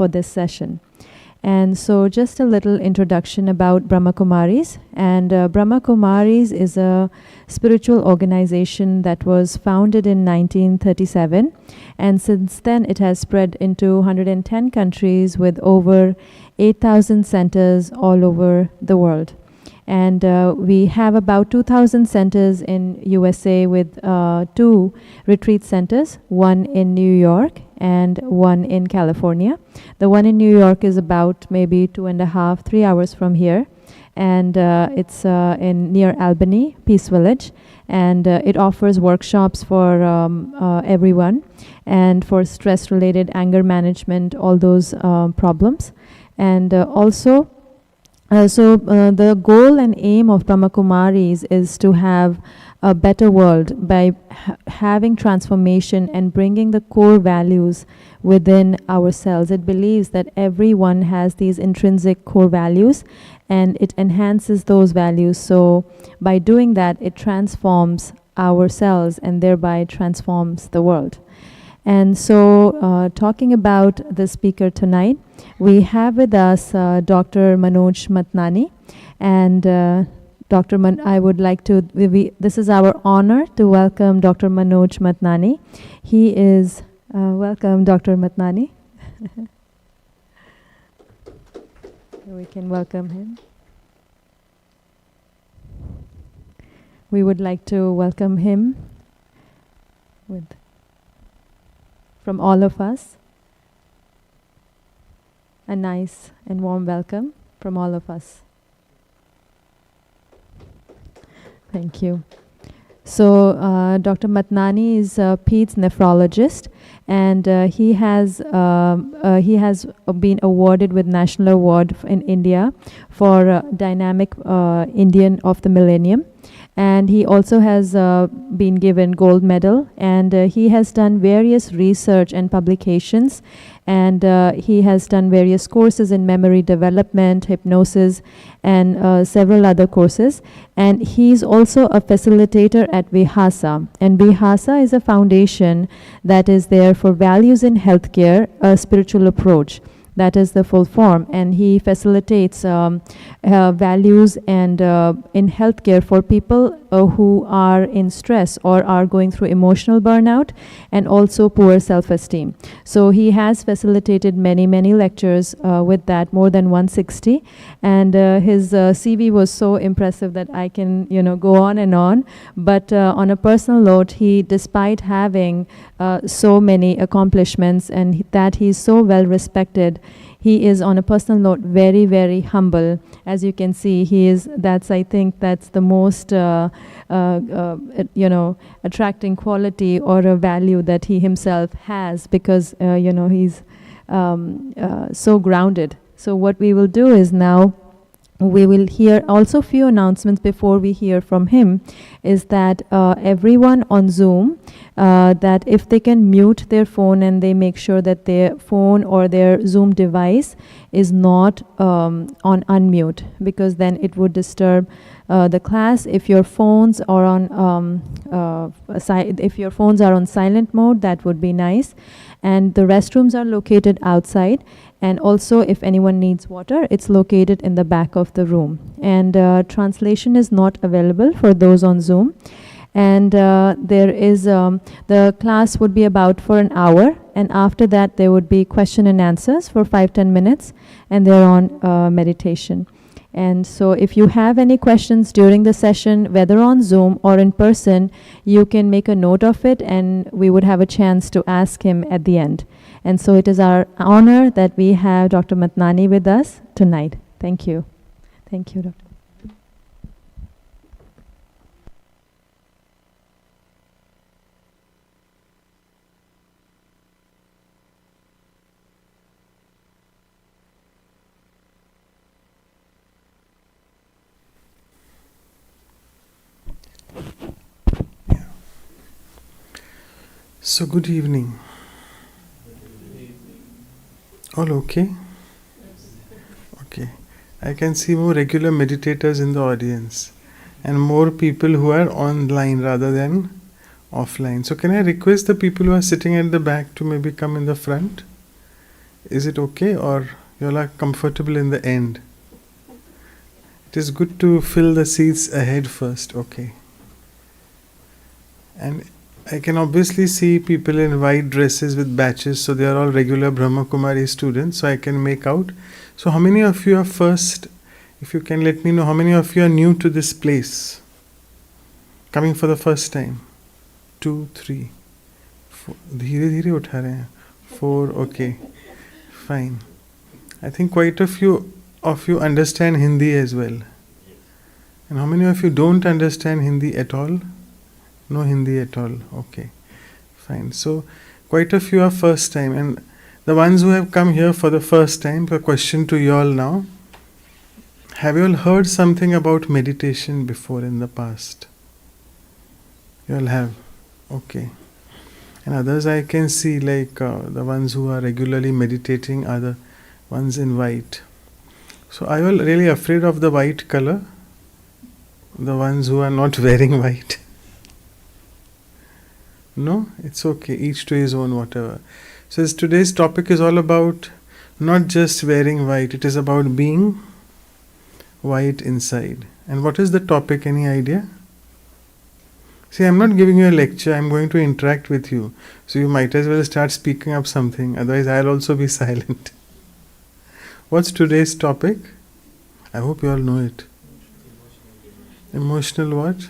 for this session. And so just a little introduction about Brahma Kumaris. And Brahma Kumaris is a spiritual organization that was founded in 1937. And since then, it has spread into 110 countries with over 8,000 centers all over the world. And we have about 2,000 centers in USA with 2 retreat centers, one in New York and one in California. The one in New York is about maybe 2.5, 3 hours from here. And it's in near Albany, Peace Village. And it offers workshops for everyone and for stress-related anger management, all those problems. And also, the goal and aim of Brahma Kumaris is to have a better world by having transformation and bringing the core values within ourselves. It believes that everyone has these intrinsic core values and it enhances those values. So by doing that, it transforms ourselves and thereby transforms the world. And so talking about the speaker tonight, we have with us Dr. Manoj Matnani. And I would like to, this is our honor to welcome Dr. Manoj Matnani. He is, welcome Dr. Matnani. We can welcome him. We would like to welcome him from all of us. A nice and warm welcome from all of us. Thank you. So Dr. Matnani is a peds nephrologist, and he has been awarded with National Award in India for Dynamic Indian of the Millennium. And he also has been given gold medal, and he has done various research and publications, and he has done various courses in memory development, hypnosis, and several other courses. And he's also a facilitator at VIHASA. And VIHASA is a foundation that is there for values in healthcare, a spiritual approach. That is the full form, and he facilitates values and in healthcare for people who are in stress or are going through emotional burnout and also poor self-esteem. So he has facilitated many lectures with that, more than 160, and his CV was so impressive that I can go on and on. But on a personal note, he, despite having so many accomplishments and that he's so well respected, he is, on a personal note, very humble. As you can see, he is. I think that's the most, attracting quality or a value that he himself has, because he's so grounded. So what we will do is now, we will hear also few announcements before we hear from him, is that everyone on Zoom, that if they can mute their phone and they make sure that their phone or their Zoom device is not on unmute, because then it would disturb the class. If your phones are on silent mode, that would be nice. And the restrooms are located outside. And also, if anyone needs water, it's located in the back of the room. And translation is not available for those on Zoom. And there is, the class would be about for an hour. And after that, there would be question and answers for 5-10 minutes. And they're on meditation. And so if you have any questions during the session, whether on Zoom or in person, you can make a note of it, and we would have a chance to ask him at the end. And so it is our honor that we have Dr. Matnani with us tonight. Thank you. Thank you, Dr. So good evening. All okay? Okay. I can see more regular meditators in the audience and more people who are online rather than offline. So can I request the people who are sitting at the back to maybe come in the front Is it okay, or you all are comfortable in the end? It is good to fill the seats ahead first, okay. And I can obviously see people in white dresses with batches, so they are all regular Brahma Kumari students, so I can make out. So how many of you are first, if you can let me know, how many of you are new to this place? Coming for the first time? 2, 3, 4. धीरे धीरे उठा रहे हैं. 4, okay. Fine. I think quite a few of you understand Hindi as well. And how many of you don't understand Hindi at all? No Hindi at all. Okay. Fine. So quite a few are first time. And the ones who have come here for the first time, a question to you all now. Have you all heard something about meditation before in the past? You all have. Okay. And others I can see, like the ones who are regularly meditating are the ones in white. So are you all really afraid of the white color? The ones who are not wearing white? No? It's okay. Each to his own, whatever. So today's topic is all about not just wearing white. It is about being white inside. And what is the topic? Any idea? See, I'm not giving you a lecture. I'm going to interact with you. So you might as well start speaking up something. Otherwise, I'll also be silent. What's today's topic? I hope you all know it. Emotional what?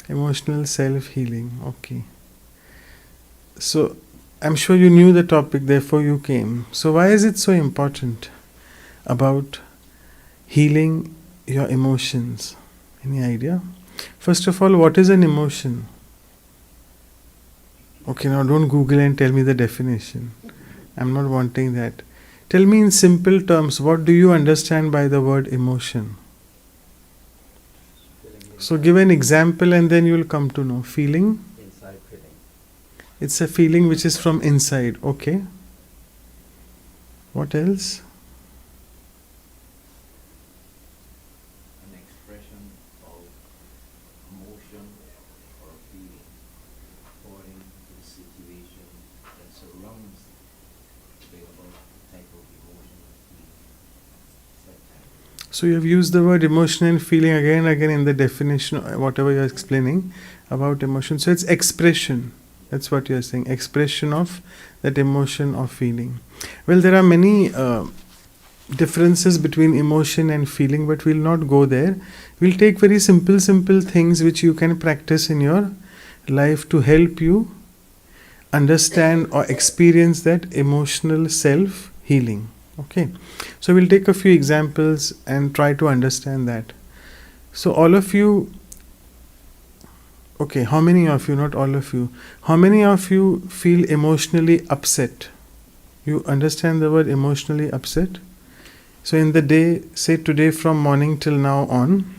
Emotional self-healing. Okay. So, I'm sure you knew the topic, therefore you came. So why is it so important about healing your emotions? Any idea? First of all, what is an emotion? Okay, now don't Google and tell me the definition. I'm not wanting that. Tell me in simple terms, what do you understand by the word emotion? So give an example and then you will come to know. Feeling? Inside feeling. It's a feeling which is from inside. Okay. What else? An expression of emotion or feeling according to the situation that surrounds the above type of emotion or feeling. So you have used the word emotion and feeling again and again in the definition, whatever you are explaining about emotion. So it's expression. That's what you are saying. Expression of that emotion or feeling. Well, there are many differences between emotion and feeling, but we'll not go there. We'll take very simple things which you can practice in your life to help you understand or experience that emotional self-healing. Okay. So we'll take a few examples and try to understand that. So all of you, okay, how many of you, not all of you, how many of you feel emotionally upset? You understand the word emotionally upset? So in the day, say today from morning till now on,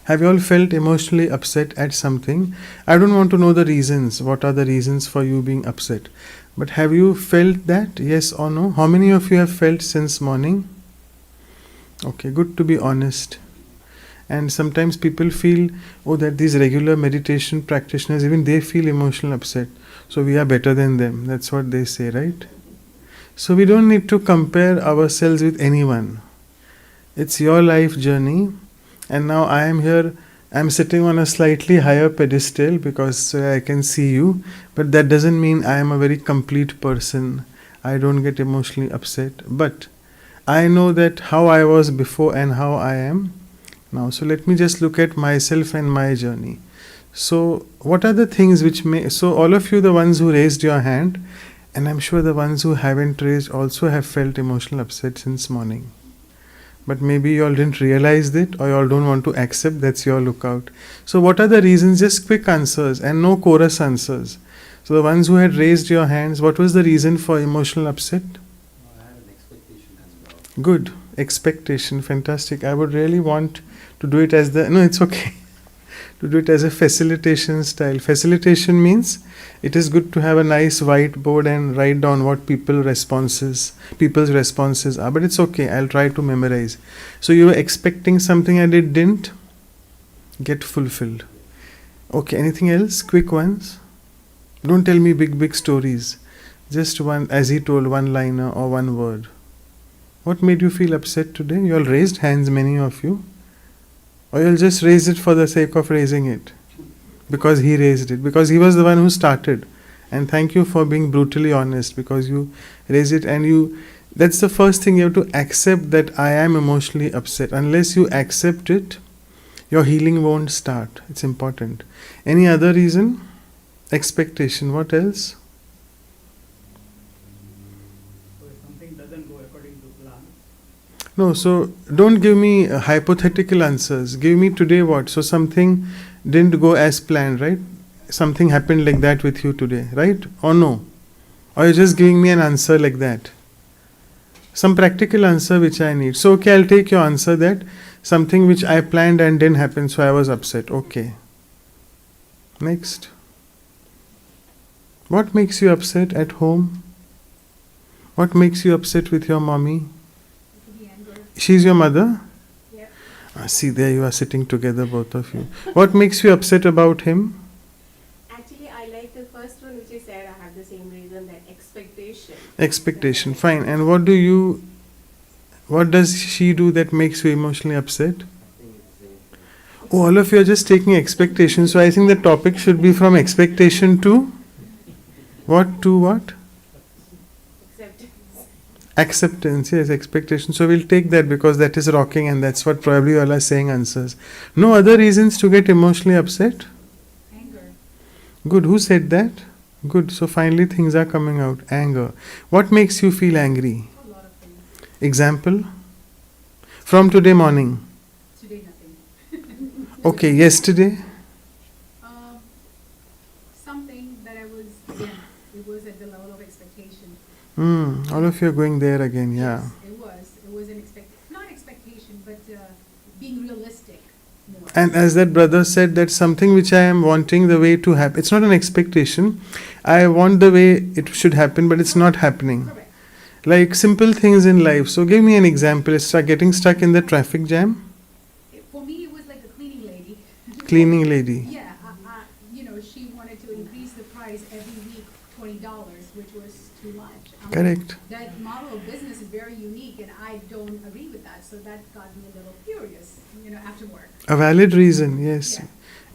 have you all felt emotionally upset at something? I don't want to know the reasons. What are the reasons for you being upset? But have you felt that? Yes or no? How many of you have felt since morning? Okay, good to be honest. And sometimes people feel, oh, that these regular meditation practitioners, even they feel emotional upset. So we are better than them. That's what they say, right? So we don't need to compare ourselves with anyone. It's your life journey. And now I am here, I'm sitting on a slightly higher pedestal because I can see you. But that doesn't mean I am a very complete person. I don't get emotionally upset. But I know that how I was before and how I am now. So let me just look at myself and my journey. So what are the things which may... So all of you, the ones who raised your hand, and I'm sure the ones who haven't raised also have felt emotional upset since morning. But maybe you all didn't realize it, or you all don't want to accept. That's your lookout. So what are the reasons? Just quick answers and no chorus answers. So the ones who had raised your hands, what was the reason for emotional upset? I have an expectation as well. Good. Expectation. Fantastic. I would really want to do it as the... No, it's okay. To do it as a facilitation style. Facilitation means it is good to have a nice whiteboard and write down what people's responses are. But it's okay. I'll try to memorize. So you were expecting something and it didn't get fulfilled. Okay. Anything else? Quick ones. Don't tell me big stories. Just one, as he told, one liner or one word. What made you feel upset today? You all raised hands, many of you. Or you'll just raise it for the sake of raising it. Because he raised it. Because he was the one who started. And thank you for being brutally honest, because you raised it and you... That's the first thing, you have to accept that I am emotionally upset. Unless you accept it, your healing won't start. It's important. Any other reason? Expectation. What else? So if something doesn't go according to plan. No, so don't give me hypothetical answers. Give me today what? So something didn't go as planned, right? Something happened like that with you today, right? Or no? Or you're just giving me an answer like that? Some practical answer which I need. So okay, I'll take your answer that something which I planned and didn't happen, so I was upset. Okay. Next. What makes you upset at home? What makes you upset with your mommy? She's your mother? Yeah. See, there you are sitting together, both of you. What makes you upset about him? Actually, I like the first one which you said. I have the same reason, that expectation. Expectation, fine. And what does she do that makes you emotionally upset? Oh, all of you are just taking expectation. So I think the topic should be from expectation to what? To what? Acceptance. Acceptance, yes, expectation. So we'll take that because that is rocking and that's what probably you all are saying answers. No other reasons to get emotionally upset? Anger. Good. Who said that? Good. So finally things are coming out. Anger. What makes you feel angry? A lot of things. Example? From today morning. Today, nothing. Okay, yesterday? Something that I was, yeah, it was at the level of expectation. All of you are going there again, yeah. Yes, it was an not expectation, but being realistic more. And as that brother said, that something which I am wanting the way to happen. It's not an expectation. I want the way it should happen, but it's not happening. Correct. Like simple things in life. So give me an example. It's getting stuck in the traffic jam. For me, it was like a cleaning lady. Cleaning lady. Yeah, she wanted to increase the price every week, $20, which was too much. Correct. That model of business is very unique, and I don't agree with that. So that got me a little furious, after work. A valid reason, yes. Yeah.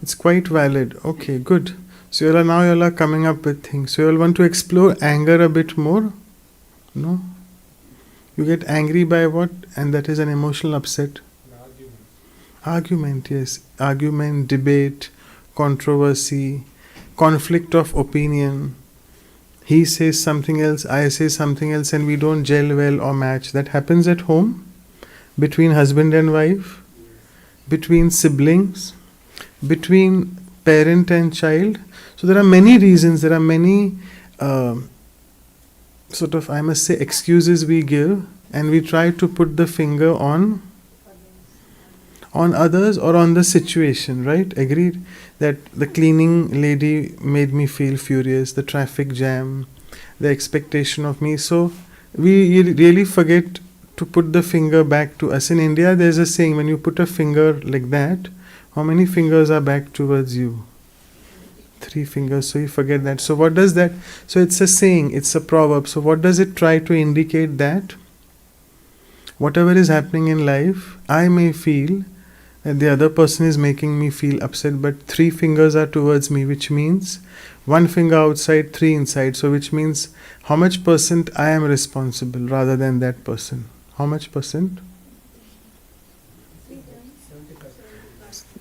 It's quite valid. Okay, good. So you all are coming up with things. So you all want to explore anger a bit more? No? You get angry by what? And that is an emotional upset. Argument, yes. Argument, debate, controversy, conflict of opinion. He says something else, I say something else, and we don't gel well or match. That happens at home, between husband and wife, between siblings, between parent and child. So there are many reasons, there are many I must say, excuses we give, and we try to put the finger on others or on the situation, right? Agreed? That the cleaning lady made me feel furious, the traffic jam, the expectation of me. So we really forget to put the finger back to us. In India, there's a saying, when you put a finger like that, how many fingers are back towards you? 3 fingers, so you forget that. So what does that? So it's a saying, it's a proverb. So what does it try to indicate? That whatever is happening in life, I may feel that the other person is making me feel upset, but 3 fingers are towards me, which means 1 finger outside, 3 inside. So which means how much percent I am responsible rather than that person. How much percent?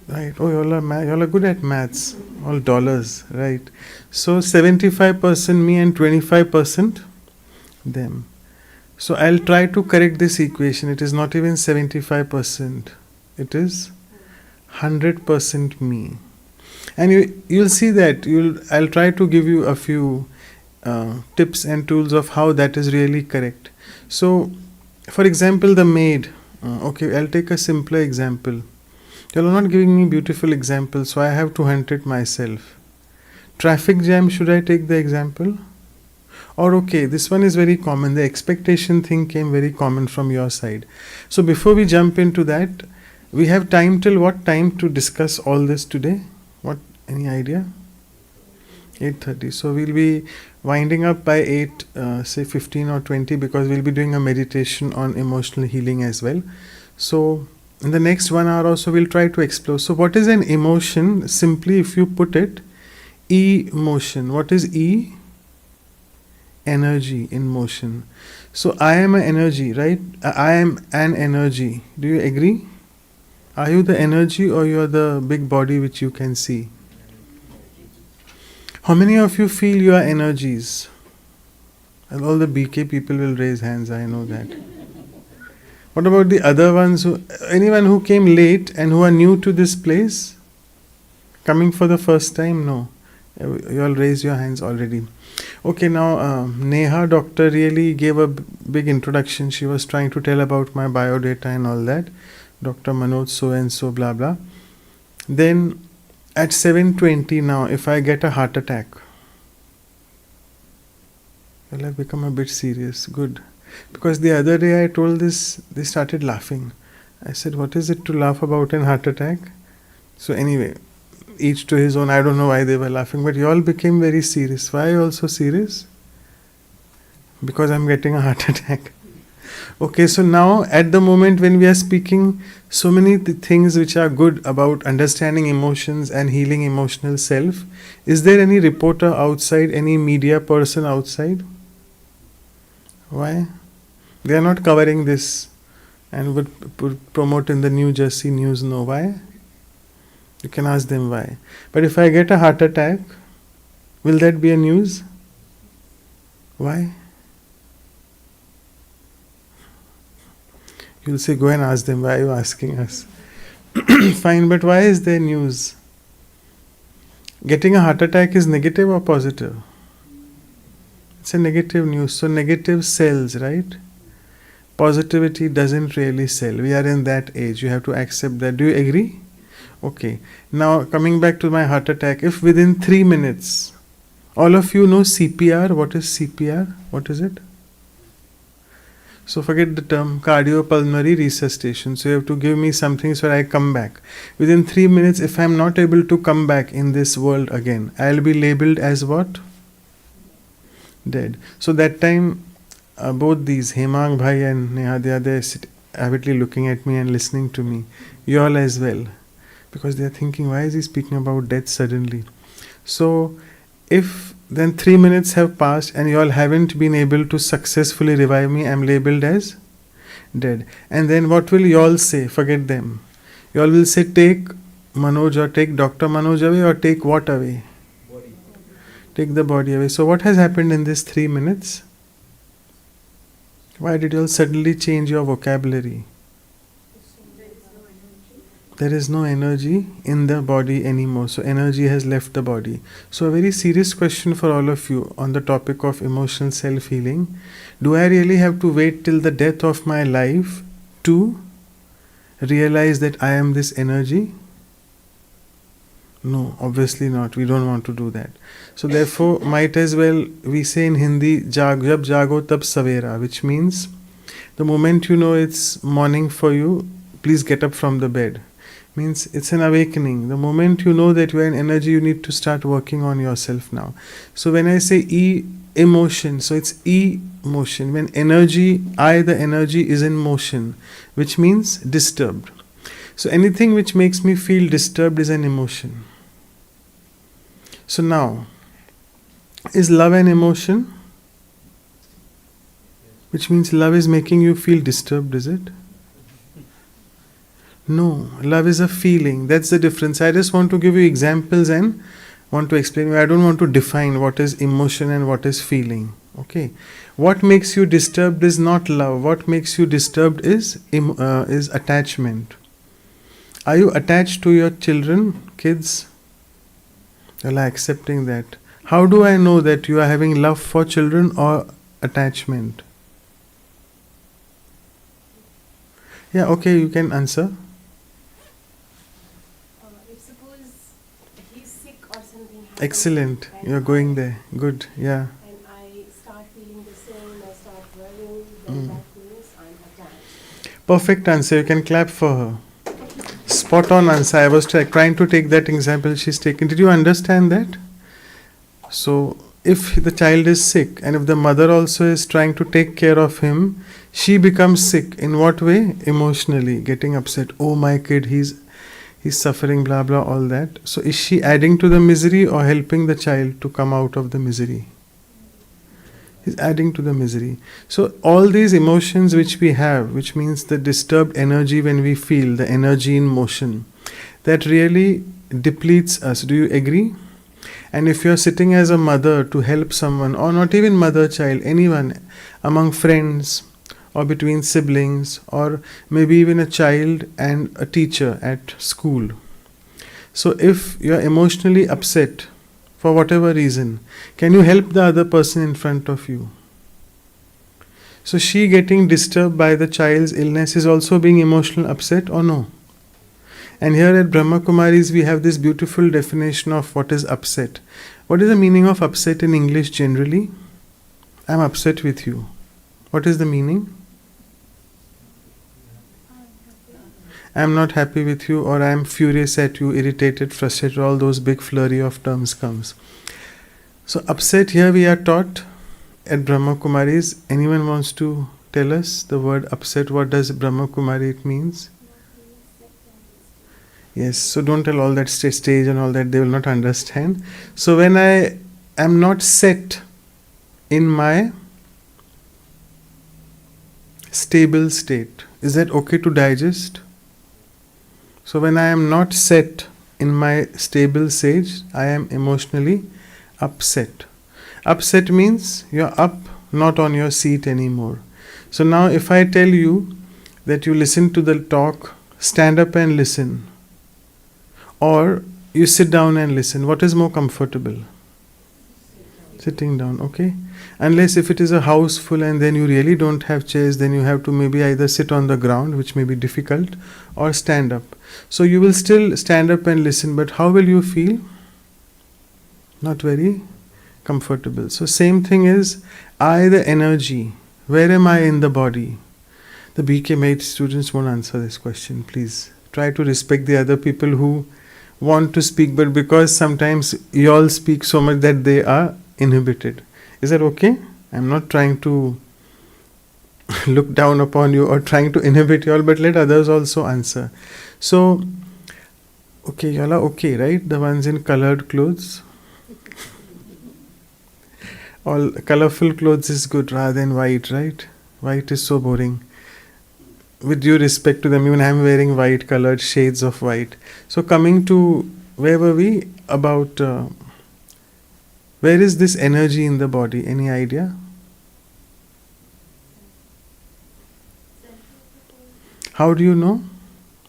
Right. Oh, you all are good at maths. All dollars, right? So 75% me and 25% them. So I'll try to correct this equation. It is not even 75%. It is 100% me. And you'll see that. I'll try to give you a few tips and tools of how that is really correct. So, for example, the maid. Okay, I'll take a simpler example. You are not giving me beautiful examples, so I have to hunt it myself. Traffic jam, should I take the example? Or okay, this one is very common. The expectation thing came very common from your side. So before we jump into that, we have time till what time to discuss all this today? What, any idea? 8:30. So we'll be winding up by 8, say 15 or 20, because we'll be doing a meditation on emotional healing as well. So in the next 1 hour or so, we'll try to explore. So what is an emotion? Simply, if you put it, emotion. What is E? Energy in motion. So I am an energy, right? I am an energy. Do you agree? Are you the energy, or you are the big body which you can see? How many of you feel you are energies? And all the BK people will raise hands, I know that. What about the other ones? Anyone who came late and who are new to this place? Coming for the first time? No. You all raise your hands already. Okay, now Neha, doctor, really gave a big introduction. She was trying to tell about my biodata and all that. Dr. Manoj so and so, blah blah. Then at 7:20 now, if I get a heart attack, well, I've become a bit serious. Good. Because the other day I told this, they started laughing. I said, what is it to laugh about an heart attack? So anyway, each to his own. I don't know why they were laughing, but you all became very serious. Why are you all so serious? Because I'm getting a heart attack. Okay, so now at the moment when we are speaking so many things which are good about understanding emotions and healing emotional self, is there any reporter outside, any media person outside? Why? They are not covering this and would promote in the New Jersey News. No, why? You can ask them why. But if I get a heart attack, will that be a news? Why? You'll say, go and ask them, why are you asking us? Fine, but why is there news? Getting a heart attack is negative or positive? It's a negative news. So negative sells, right? Positivity doesn't really sell. We are in that age. You have to accept that. Do you agree? Okay. Now coming back to my heart attack, if within 3 minutes, all of you know CPR. What is CPR? What is it? So forget the term cardiopulmonary resuscitation. So you have to give me something so I come back. Within 3 minutes, if I am not able to come back in this world again, I will be labeled as what? Dead. So that time, both these, Hemang Bhai and Neha, they are there avidly looking at me and listening to me. You all as well. Because they are thinking, why is he speaking about death suddenly? So if then 3 minutes have passed and you all haven't been able to successfully revive me, I am labeled as dead. And then what will you all say? Forget them. You all will say, take Manoj or take Dr. Manoj away, or take what away? Body. Take the body away. So what has happened in this 3 minutes? Why did you all suddenly change your vocabulary? There is no energy in the body anymore. So energy has left the body. So a very serious question for all of you on the topic of emotional self-healing. Do I really have to wait till the death of my life to realize that I am this energy? No, obviously not. We don't want to do that. So therefore, might as well, we say in Hindi, jab jago tab savera, which means the moment you know it's morning for you, please get up from the bed. Means it's an awakening. The moment you know that you are in energy, you need to start working on yourself now. So when I say emotion, so it's emotion. When energy, the energy is in motion, which means disturbed. So anything which makes me feel disturbed is an emotion. So now, is love an emotion? Which means love is making you feel disturbed, is it? No, love is a feeling. That's the difference. I just want to give you examples and want to explain. I don't want to define what is emotion and what is feeling. Okay. What makes you disturbed is not love. What makes you disturbed is attachment. Are you attached to your children, kids? Well, I'm accepting that. How do I know that you are having love for children or attachment? Yeah, okay, you can answer. If suppose he's sick or something happens, Excellent. You're going there. Good. Yeah. and I start feeling the same, I start worrying, then that means I'm attached. Perfect answer. You can clap for her. Spot on answer. I was trying to take that example she's taken. Did you understand that? So if the child is sick and if the mother also is trying to take care of him, she becomes sick. In what way? Emotionally, getting upset. Oh, my kid, he's suffering, blah blah, all that. So is she adding to the misery or helping the child to come out of the misery? Is adding to the misery. So all these emotions which we have, which means the disturbed energy when we feel, the energy in motion, that really depletes us. Do you agree? And if you're sitting as a mother to help someone, or not even mother, child, anyone, among friends or between siblings, or maybe even a child and a teacher at school. So if you're emotionally upset for whatever reason, can you help the other person in front of you? So she getting disturbed by the child's illness is also being emotional upset, or no? And here at Brahma Kumaris we have this beautiful definition of what is upset. What is the meaning of upset in English generally? I'm upset with you. What is the meaning? I'm not happy with you, or I'm furious at you, irritated, frustrated, all those big flurry of terms comes. So upset, here we are taught at Brahma Kumaris. Anyone wants to tell us the word upset? What does Brahma Kumari it means? Yes, so don't tell all that stage and all that, they will not understand. So when I am not set in my stable state, is that okay to digest? So when I am not set in my stable stage, I am emotionally upset. Upset means you're up, not on your seat anymore. So now if I tell you that you listen to the talk, stand up and listen, or you sit down and listen, what is more comfortable? Sitting down, okay? Unless if it is a house full and then you really don't have chairs, then you have to maybe either sit on the ground, which may be difficult, or stand up. So you will still stand up and listen, but how will you feel? Not very comfortable. So same thing is, I, the energy, where am I in the body? The BK mate students won't answer this question, please. Try to respect the other people who want to speak, but because sometimes you all speak so much that they are inhibited. Is that okay? I'm not trying to look down upon you or trying to inhibit you all, but let others also answer. So, okay, y'all are okay, right? The ones in colored clothes. All colorful clothes is good rather than white, right? White is so boring. With due respect to them, even I'm wearing white colored shades of white. So coming to, where were we? About, where is this energy in the body? Any idea? How do you know?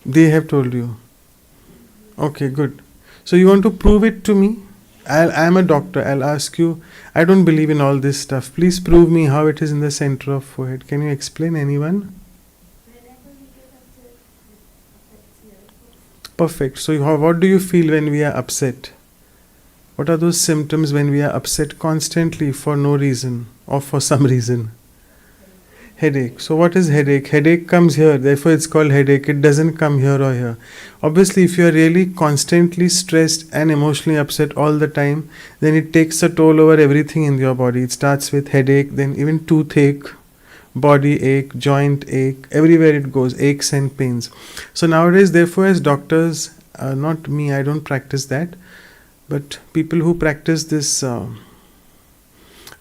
They have told you. Okay, good. So you want to prove it to me? I'm a doctor. I'll ask you. I don't believe in all this stuff. Please prove me how it is in the center of forehead. Can you explain, anyone? Perfect. So what do you feel when we are upset? What are those symptoms when we are upset constantly for no reason or for some reason? Headache. So what is headache? Headache comes here, therefore it's called headache. It doesn't come here or here. Obviously, if you are really constantly stressed and emotionally upset all the time, then it takes a toll over everything in your body. It starts with headache, then even toothache, body ache, joint ache, everywhere it goes, aches and pains. So nowadays, therefore, as doctors, not me, I don't practice that, but people who practice this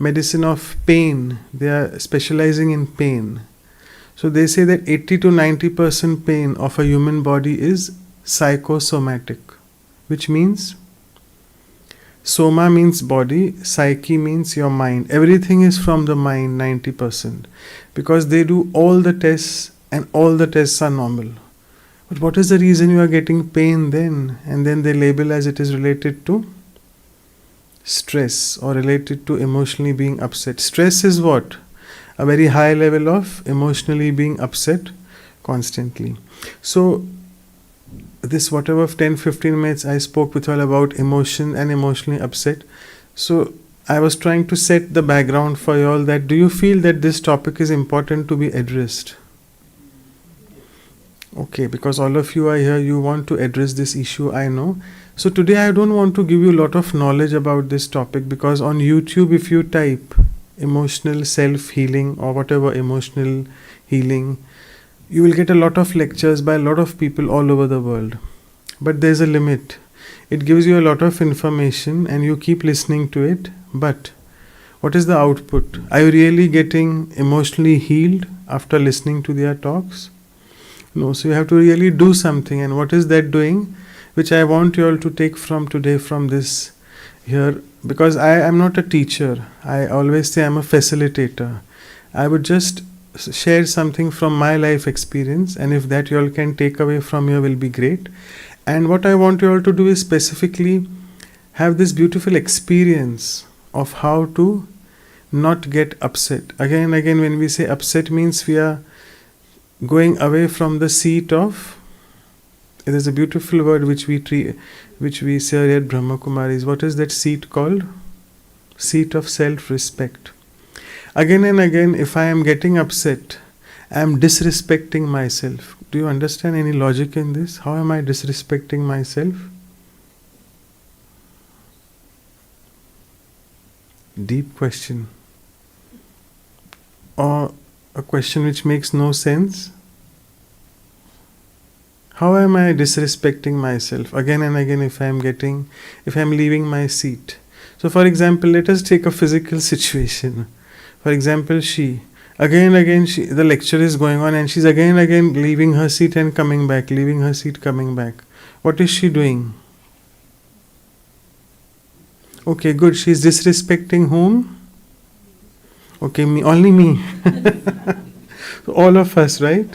medicine of pain, they are specializing in pain. So they say that 80 to 90% pain of a human body is psychosomatic, which means soma means body, psyche means your mind. Everything is from the mind, 90%, because they do all the tests and all the tests are normal. But what is the reason you are getting pain then? And then they label as it is related to stress or related to emotionally being upset. Stress is what? A very high level of emotionally being upset constantly. So this whatever 10-15 minutes I spoke with all about emotion and emotionally upset. So I was trying to set the background for you all, that do you feel that this topic is important to be addressed? Okay, because all of you are here, you want to address this issue, I know. So today I don't want to give you a lot of knowledge about this topic, because on YouTube if you type emotional self-healing or whatever emotional healing, you will get a lot of lectures by a lot of people all over the world. But there's a limit. It gives you a lot of information and you keep listening to it, but what is the output? Are you really getting emotionally healed after listening to their talks? No, so you have to really do something. And what is that doing? Which I want you all to take from today, from this here, because I am not a teacher. I always say I'm a facilitator. I would just share something from my life experience, and if that you all can take away from here will be great. And what I want you all to do is specifically have this beautiful experience of how to not get upset. Again, when we say upset, means we are going away from the seat of, there's a beautiful word which we say at Brahma Kumaris. What is that seat called? Seat of self-respect. Again and again, if I am getting upset, I am disrespecting myself. Do you understand any logic in this? How am I disrespecting myself? Deep question. Or a question which makes no sense. How am I disrespecting myself? Again and again, if I am leaving my seat. So for example, let us take a physical situation. For example, the lecture is going on and she's again and again leaving her seat and coming back, leaving her seat, coming back. What is she doing? Okay, good. She's disrespecting whom? Okay, only me. So all of us, right?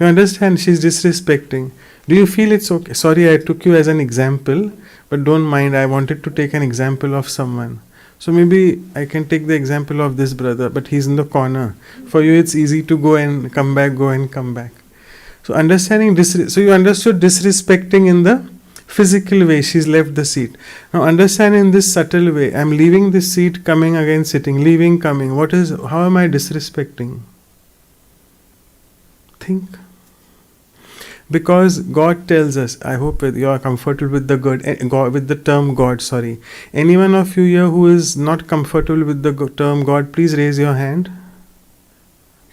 You understand, she's disrespecting. Do you feel it's okay? Sorry, I took you as an example, but don't mind, I wanted to take an example of someone. So maybe I can take the example of this brother, but he's in the corner. For you, it's easy to go and come back, go and come back. So understanding so you understood disrespecting in the physical way, she's left the seat. Now understand in this subtle way, I'm leaving this seat, coming again, sitting, leaving, coming. How am I disrespecting? Think. Because God tells us, I hope you are comfortable with with the term God, sorry. Any one of you here who is not comfortable with the term God, please raise your hand.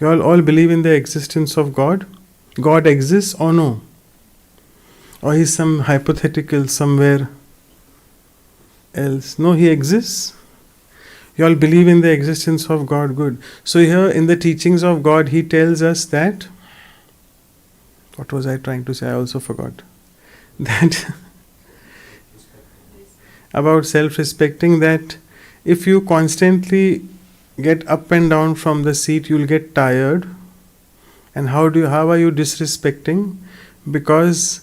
You all believe in the existence of God? God exists or no? Or he's some hypothetical somewhere else? No, he exists. You all believe in the existence of God, good. So here in the teachings of God, he tells us that, what was I trying to say? I also forgot. That about self-respecting, that if you constantly get up and down from the seat, you'll get tired. And how are you disrespecting? Because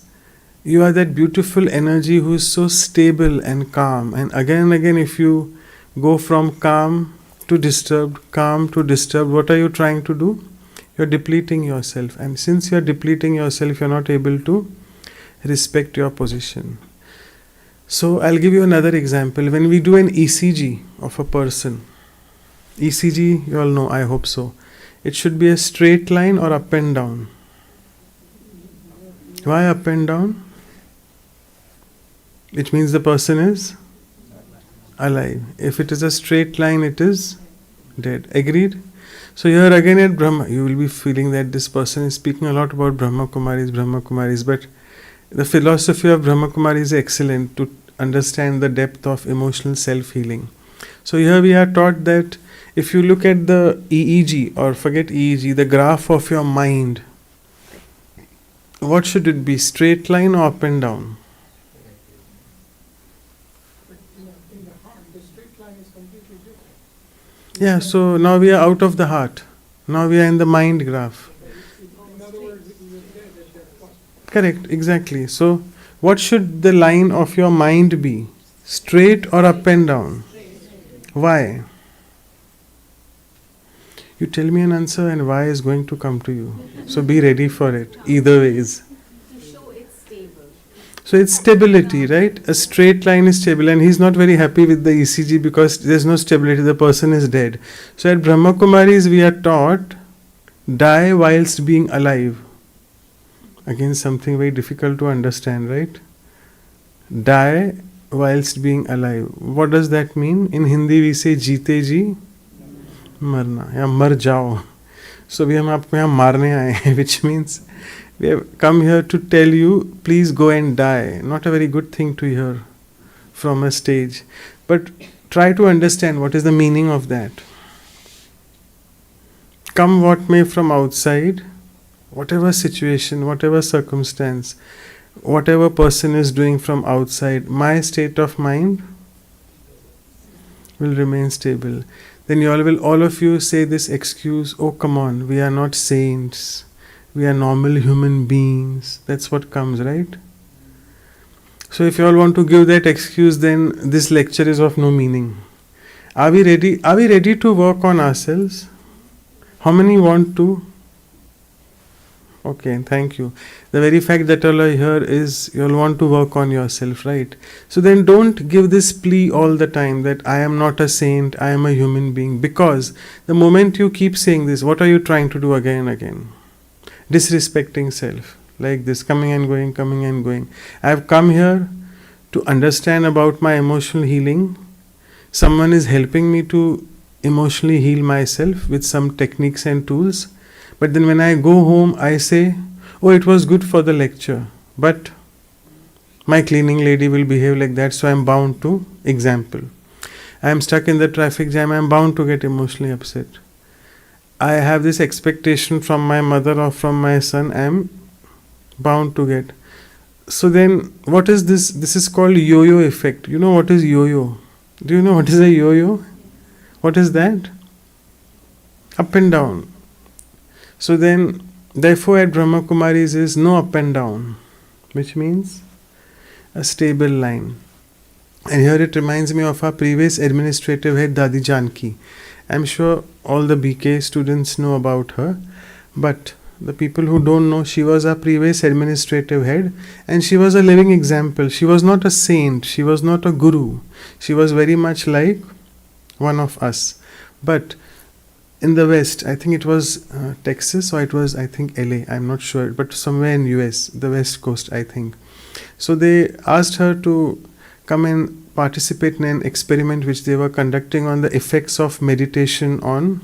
you are that beautiful energy who is so stable and calm. And again, if you go from calm to disturbed, what are you trying to do? You're depleting yourself. And since you're depleting yourself, you're not able to respect your position. So I'll give you another example. When we do an ECG of a person, ECG, you all know, I hope so. It should be a straight line or up and down. Why up and down? Which means the person is alive. If it is a straight line, it is dead. Agreed? So here again at Brahma, you will be feeling that this person is speaking a lot about Brahma Kumaris, but the philosophy of Brahma Kumaris is excellent to understand the depth of emotional self-healing. So here we are taught that if you look at the EEG, or forget EEG, the graph of your mind, what should it be? Straight line or up and down? In the heart, the straight line is completely different. Yeah, so now we are out of the heart. Now we are in the mind graph. In other words, it was there that they're possible. Correct, exactly. So what should the line of your mind be? Straight or up and down? Why? You tell me an answer and why is going to come to you. So be ready for it. Either ways. To show it's stable. So it's stability, right? A straight line is stable, and he's not very happy with the ECG because there's no stability. The person is dead. So at Brahma Kumaris we are taught, die whilst being alive. Again, something very difficult to understand, right? die whilst being alive. What does that mean? In Hindi we say जीते जी मरना या मर जाओ. So we हम आपको यहाँ मारने आए हैं, which means we have come here to tell you, please go and die. Not a very good thing to hear from a stage. But try to understand what is the meaning of that. Come what may from outside, whatever situation, whatever circumstance, whatever person is doing from outside, my state of mind will remain stable. Then all of you say this excuse, oh come on, we are not saints, we are normal human beings. That's what comes, right? So if you all want to give that excuse, then this lecture is of no meaning. Are we ready? Are we ready to work on ourselves? How many want to? Okay, thank you. The very fact that all are here is you all want to work on yourself, right? So then don't give this plea all the time that I am not a saint, I am a human being. Because the moment you keep saying this, what are you trying to do again and again? Disrespecting self. Like this, coming and going, coming and going. I have come here to understand about my emotional healing. Someone is helping me to emotionally heal myself with some techniques and tools. But then when I go home, I say, oh, it was good for the lecture, but my cleaning lady will behave like that, so I am bound to, example. I am stuck in the traffic jam, I am bound to get emotionally upset. I have this expectation from my mother or from my son, I am bound to get. So then, what is this? This is called yo-yo effect. You know what is yo-yo? Do you know what is a yo-yo? What is that? Up and down. So then, therefore at Brahma Kumaris is no up and down, which means a stable line. And here it reminds me of our previous administrative head, Dadi Janki. I'm sure all the BK students know about her, but the people who don't know, she was our previous administrative head and she was a living example. She was not a saint, she was not a guru. She was very much like one of us. But in the West, I think it was Texas or it was, I think, LA, I'm not sure, but somewhere in US, the West Coast, I think. So they asked her to come and participate in an experiment which they were conducting on the effects of meditation on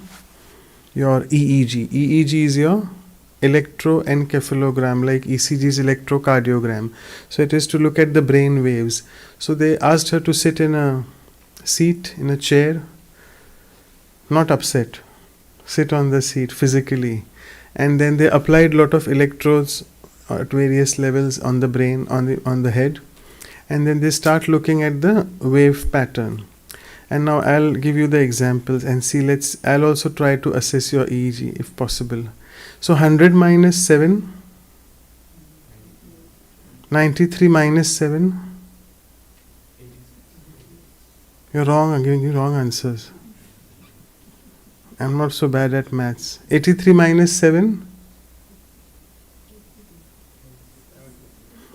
your EEG. EEG is your electroencephalogram, like ECG is electrocardiogram. So it is to look at the brain waves. So they asked her to sit in a seat, in a chair, not upset. Sit on the seat physically, and then they applied lot of electrodes at various levels on the brain, on the head, and then they start looking at the wave pattern. And now I'll give you the examples and see. I'll also try to assess your EEG if possible. So 100 minus 7, 93 minus 7. You're wrong. I'm giving you wrong answers. I'm not so bad at maths. 83 minus 7?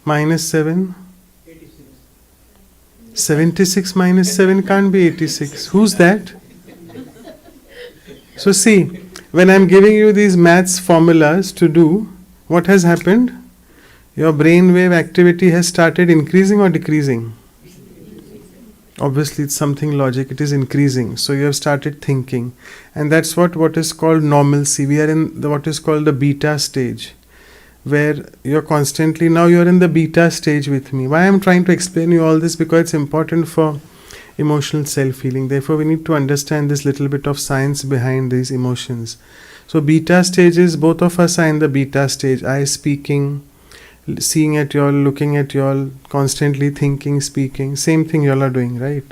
Minus 7? 76 minus 7 can't be 86. Who's that? So see, when I'm giving you these maths formulas to do, what has happened? Your brainwave activity has started increasing or decreasing? Obviously, it's something logic, it is increasing. So you have started thinking. And that's what is called normalcy. We are in what is called the beta stage, where you're constantly, now you're in the beta stage with me. Why I'm trying to explain you all this? Because it's important for emotional self-healing. Therefore, we need to understand this little bit of science behind these emotions. So beta stages, both of us are in the beta stage. I speaking, seeing at y'all, looking at y'all, constantly thinking, speaking, same thing y'all are doing, right?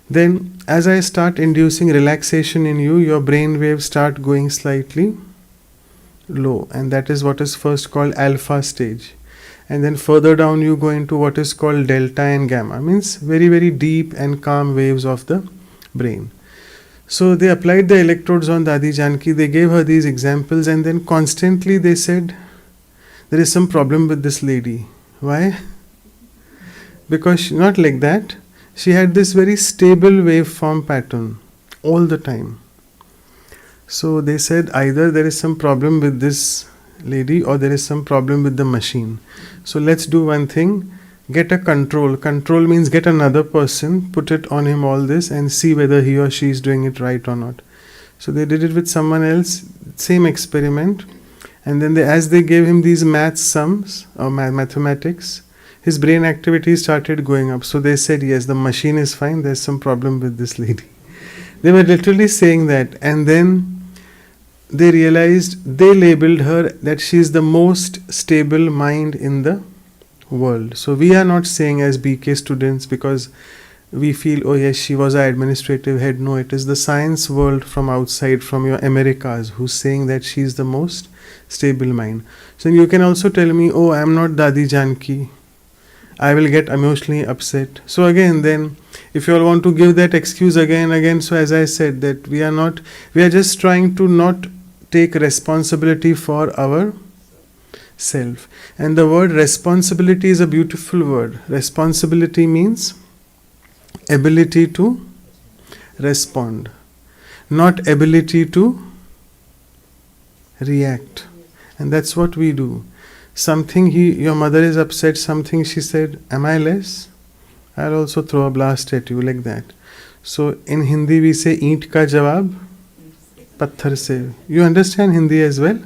Then as I start inducing relaxation in you, your brain waves start going slightly low, and that is what is first called alpha stage. And then further down you go into what is called delta and gamma, means very, very deep and calm waves of the brain. So they applied the electrodes on Dadi Janki, they gave her these examples, and then constantly they said, there is some problem with this lady. Why? Because she, not like that. She had this very stable waveform pattern all the time. So they said either there is some problem with this lady or there is some problem with the machine. So let's do one thing. get a control. Control means get another person, put it on him all this and see whether he or she is doing it right or not. So they did it with someone else, same experiment, and then as they gave him these math sums or mathematics, his brain activity started going up. So they said, yes, the machine is fine, there's some problem with this lady. They were literally saying that, and then they realized, they labeled her that she is the most stable mind in the world. So we are not saying as BK students because we feel, oh yes, she was our administrative head. No, it is the science world from outside, from your Americas, who's saying that she is the most stable mind. So you can also tell me, oh, I am not Dadi Janki, I will get emotionally upset. So again, then if you all want to give that excuse again, so as I said, that we are just trying to not take responsibility for our self. And the word responsibility is a beautiful word. Responsibility means ability to respond, not ability to react. And that's what we do. Something your mother is upset, something she said, am I less? I'll also throw a blast at you like that. So in Hindi we say, eent ka jawab patthar se. You understand Hindi as well?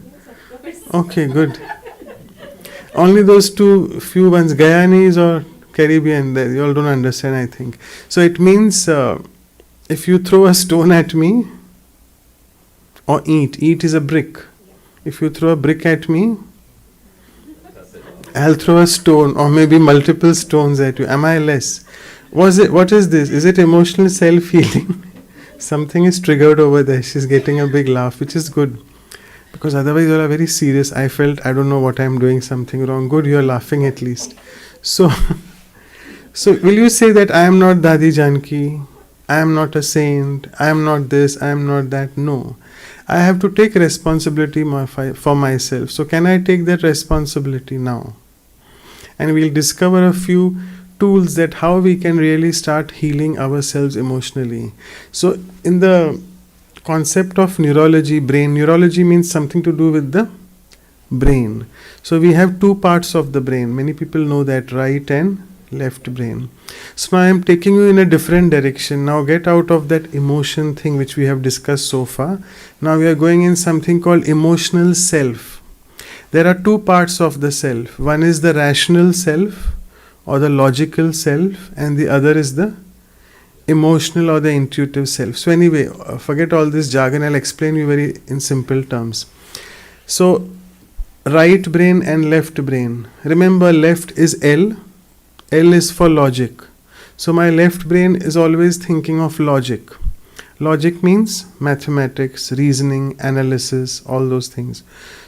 Okay, good. Only those few ones, Guyanese or Caribbean, you all don't understand, I think. So it means if you throw a stone at me, or eat is a brick. If you throw a brick at me, I'll throw a stone or maybe multiple stones at you. Am I less? What is this? Is it emotional self-healing? Something is triggered over there. She's getting a big laugh, which is good. Because otherwise you are very serious. I felt, I don't know what I'm doing, something wrong. Good, you're laughing at least. So will you say that I am not Dadi Janki? I am not a saint. I am not this. I am not that. No. I have to take responsibility for myself. So can I take that responsibility now? And we'll discover a few tools that how we can really start healing ourselves emotionally. So in the concept of neurology, neurology means something to do with the brain. So we have two parts of the brain. Many people know that, right and left brain. So now I am taking you in a different direction. Now get out of that emotion thing which we have discussed so far. Now we are going in something called emotional self. There are two parts of the self. One is the rational self or the logical self, and the other is the emotional or the intuitive self. So anyway, forget all this jargon. I'll explain you in simple terms. So right brain and left brain. Remember, left is L. L is for logic. So my left brain is always thinking of logic. Logic means mathematics, reasoning, analysis, all those things.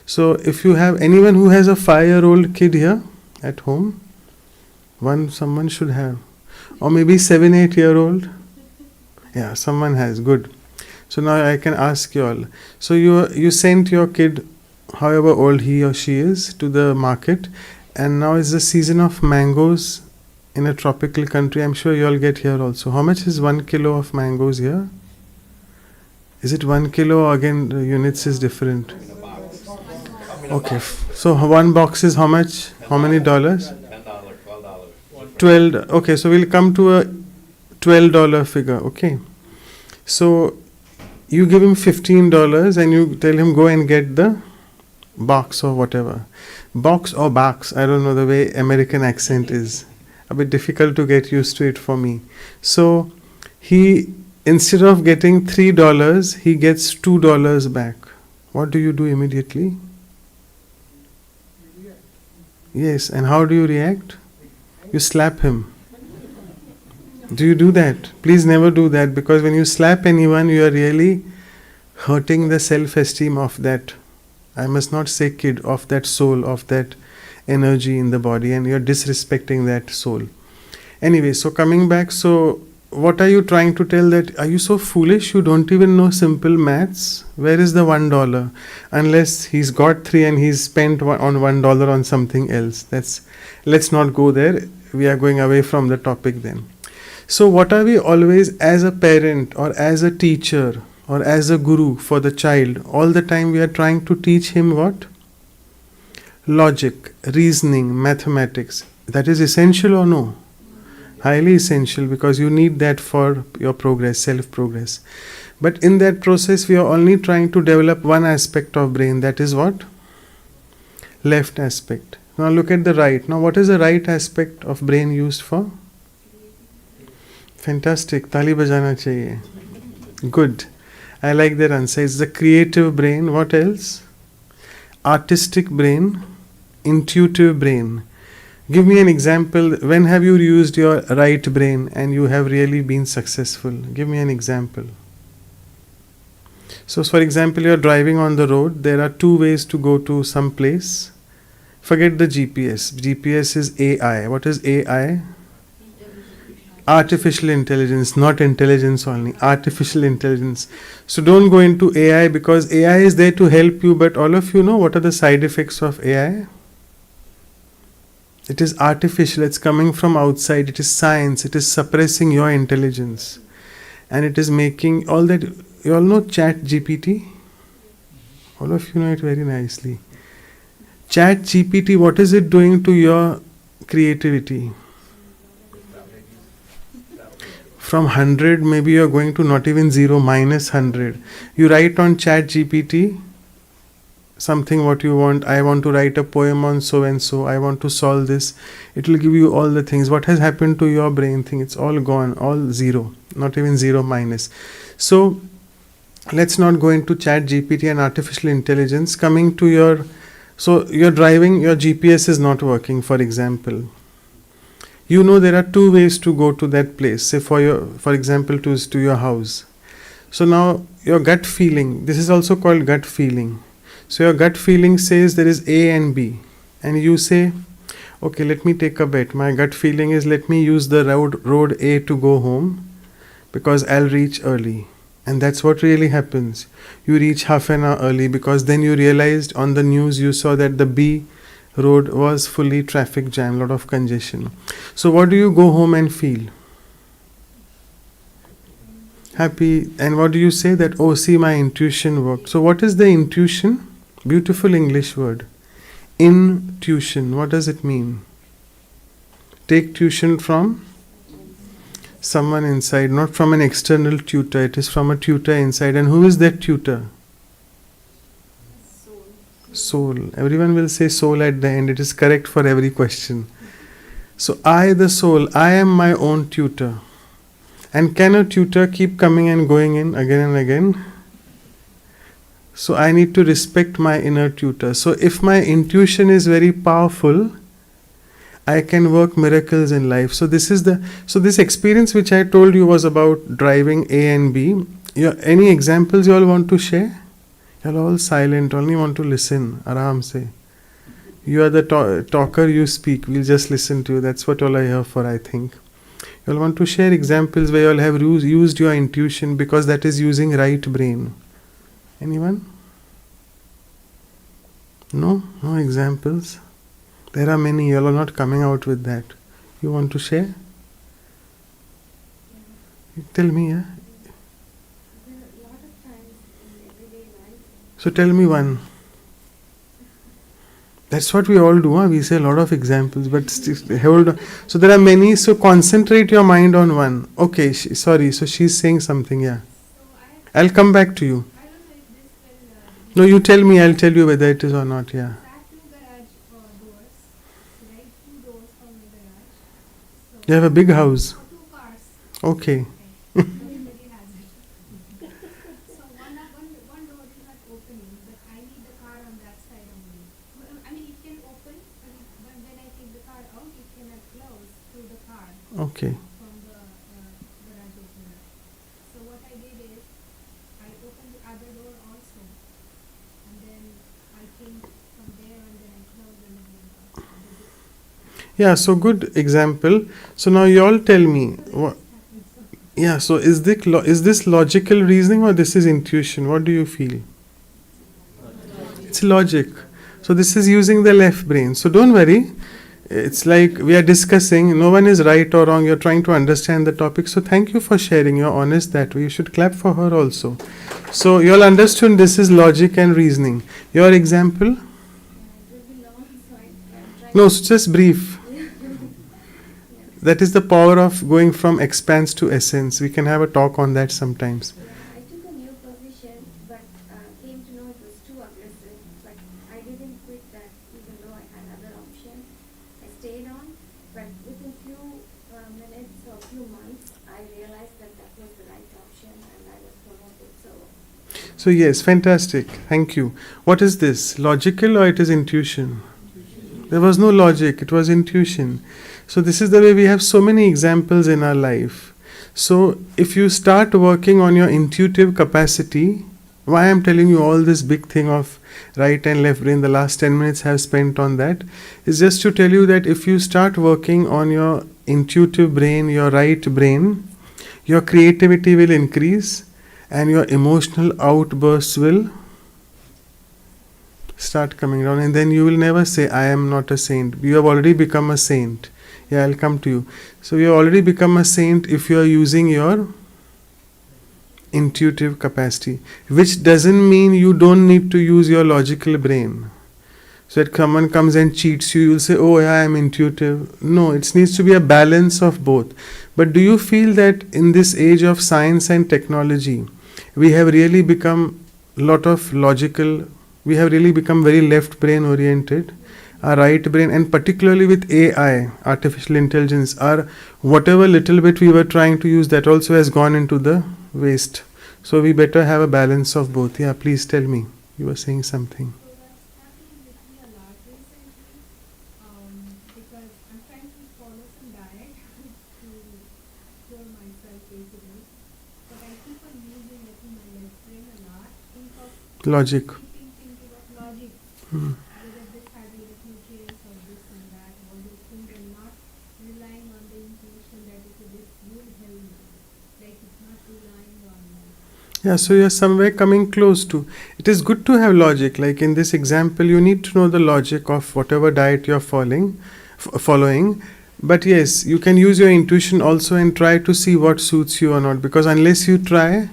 So if you have anyone who has a 5-year-old kid here at home, someone should have. Or maybe 7-8-year-old. Yeah, someone has. Good. So now I can ask you all. So you sent your kid, however old he or she is, to the market, and now is the season of mangoes in a tropical country. I'm sure you all get here also. How much is 1 kilo of mangoes here? Is it 1 kilo or again the units is different? Okay. So one box is how much? How many dollars? $10, $12. Okay, so we'll come to a $12 figure. Okay. So you give him $15 and you tell him go and get the box or whatever. Box or box, I don't know, the way American accent is a bit difficult to get used to it for me. So he, instead of getting $3, he gets $2 back. What do you do immediately? Yes, and how do you react? You slap him. Do you do that? Please never do that, because when you slap anyone, you are really hurting the self-esteem of that, I must not say kid, of that soul, of that energy in the body, and you are disrespecting that soul. Anyway, so coming back, so what are you trying to tell? That are you so foolish you don't even know simple maths? Where is the $1? Unless he's got 3 and he's spent on $1 on something else. Let's not go there. We are going away from the topic then. So what are we always, as a parent or as a teacher or as a guru for the child, all the time we are trying to teach him what? Logic, reasoning, mathematics. That is essential or no? Highly essential, because you need that for your progress, self-progress. But in that process, we are only trying to develop one aspect of brain. That is what? Left aspect. Now look at the right. Now what is the right aspect of brain used for? Fantastic. Tali bajana chahiye. Good. I like that answer. It's the creative brain. What else? Artistic brain. Intuitive brain. Give me an example. When have you used your right brain and you have really been successful? Give me an example. So, for example, you are driving on the road. There are two ways to go to some place. Forget the GPS. GPS is AI. What is AI? Artificial intelligence, not intelligence only. Artificial intelligence. So don't go into AI, because AI is there to help you, but all of you know what are the side effects of AI? It is artificial, it's coming from outside, it is science, it is suppressing your intelligence. And it is making all that. You all know Chat GPT? All of you know it very nicely. Chat GPT, what is it doing to your creativity? From 100, maybe you are going to not even 0, minus 100. You write on Chat GPT something what you want. I want to write a poem on so and so. I want to solve this. It will give you all the things. What has happened to your brain thing? It's all gone, all 0, not even 0, minus. So let's not go into Chat GPT and artificial intelligence. Coming to your, so you're driving, your GPS is not working, for example. You know there are two ways to go to that place. Say for example, to your house. So now your gut feeling, this is also called gut feeling. So your gut feeling says there is A and B, and you say, okay, let me take a bet. My gut feeling is, let me use the road A to go home, because I'll reach early. And that's what really happens. You reach half an hour early, because then you realized on the news you saw that the B road was fully traffic jam, lot of congestion. So what do you go home and feel? Happy. And what do you say? That, oh, see, my intuition worked. So what is the intuition? Beautiful English word. Intuition. What does it mean? Take tuition from someone inside, not from an external tutor. It is from a tutor inside. And who is that tutor? Soul. Everyone will say soul at the end. It is correct for every question. So I, the soul, I am my own tutor. And can a tutor keep coming and going in again and again? So I need to respect my inner tutor. So if my intuition is very powerful, I can work miracles in life. So this experience which I told you was about driving A and B. Any examples you all want to share? You're all silent, only want to listen. Aram se. You are the talker, you speak. We'll just listen to you. That's what all I hear for, I think. You all want to share examples where you all have used your intuition, because that is using right brain. Anyone? No? No examples? There are many. You all are not coming out with that. You want to share? Tell me, yeah? So tell me one. That's what we all do. Huh? We say a lot of examples, but hold on. So there are many. So concentrate your mind on one. Okay, sorry. So she's saying something. Yeah. I'll come back to you. No, you tell me. I'll tell you whether it is or not. Yeah. You have a big house. Okay. Okay. From the garage opener. So what I did is, I opened the other door also, and then I came from there, and then I closed and then Yeah, so good example. So now you all tell me. Yeah, so is this logical reasoning or this is intuition? What do you feel? It's logic. So this is using the left brain. So don't worry. It's like we are discussing. No one is right or wrong. You're trying to understand the topic. So thank you for sharing. You're honest that way. You should clap for her also. So you all understood this is logic and reasoning. Your example? No, so just brief. That is the power of going from expanse to essence. We can have a talk on that sometimes. Yeah, I took a new position, but came to know it was too aggressive. But I didn't quit that, even though I had other options. I stayed on, but within few minutes or few months, I realized that that was the right option, and I was promoted. So yes, fantastic. Thank you. What is this? Logical or it is intuition? There was no logic, it was intuition. So this is the way we have so many examples in our life. So if you start working on your intuitive capacity, why I'm telling you all this big thing of right and left brain, the last 10 minutes I have spent on that, is just to tell you that if you start working on your intuitive brain, your right brain, your creativity will increase and your emotional outbursts will start coming down, and then you will never say, I am not a saint. You have already become a saint. Yeah, I'll come to you. So you have already become a saint if you are using your intuitive capacity, which doesn't mean you don't need to use your logical brain. So that someone comes and cheats you, you'll say, oh yeah, I am intuitive. No, it needs to be a balance of both. But do you feel that in this age of science and technology, we have really become a lot of logical, we have really become very left brain oriented. Our right brain, and particularly with AI, artificial intelligence, our whatever little bit we were trying to use, that also has gone into the waste. So we better have a balance of both. Yeah, please tell me. You were saying something. So that's happening with me a lot recently, because I'm trying to follow some diet to cure myself basically, but I keep on using my left brain a lot, think of Logic. keeping thinking of logic, Hmm. whether this has enough nutrients or this and that, all those things, and not relying on the intuition that okay, this will help me. Like it's not relying on Yeah, so you're somewhere coming close to. It is good to have logic. Like in this example, you need to know the logic of whatever diet you're following. But yes, you can use your intuition also and try to see what suits you or not. Because unless you try,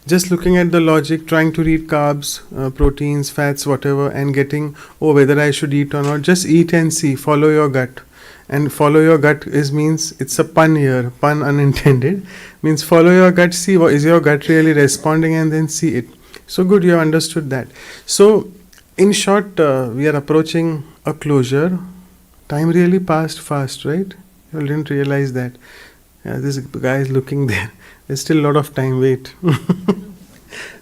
just looking at the logic, trying to read carbs, proteins, fats, whatever, and getting, oh, whether I should eat or not, just eat and see, follow your gut. And follow your gut means, it's a pun here, pun unintended, means follow your gut, see what is your gut really responding, and then see it. So good, you have understood that. So in short, we are approaching a closure. Time really passed fast, right? You didn't realize that. Yeah, this guy is looking there. There's still a lot of time, wait.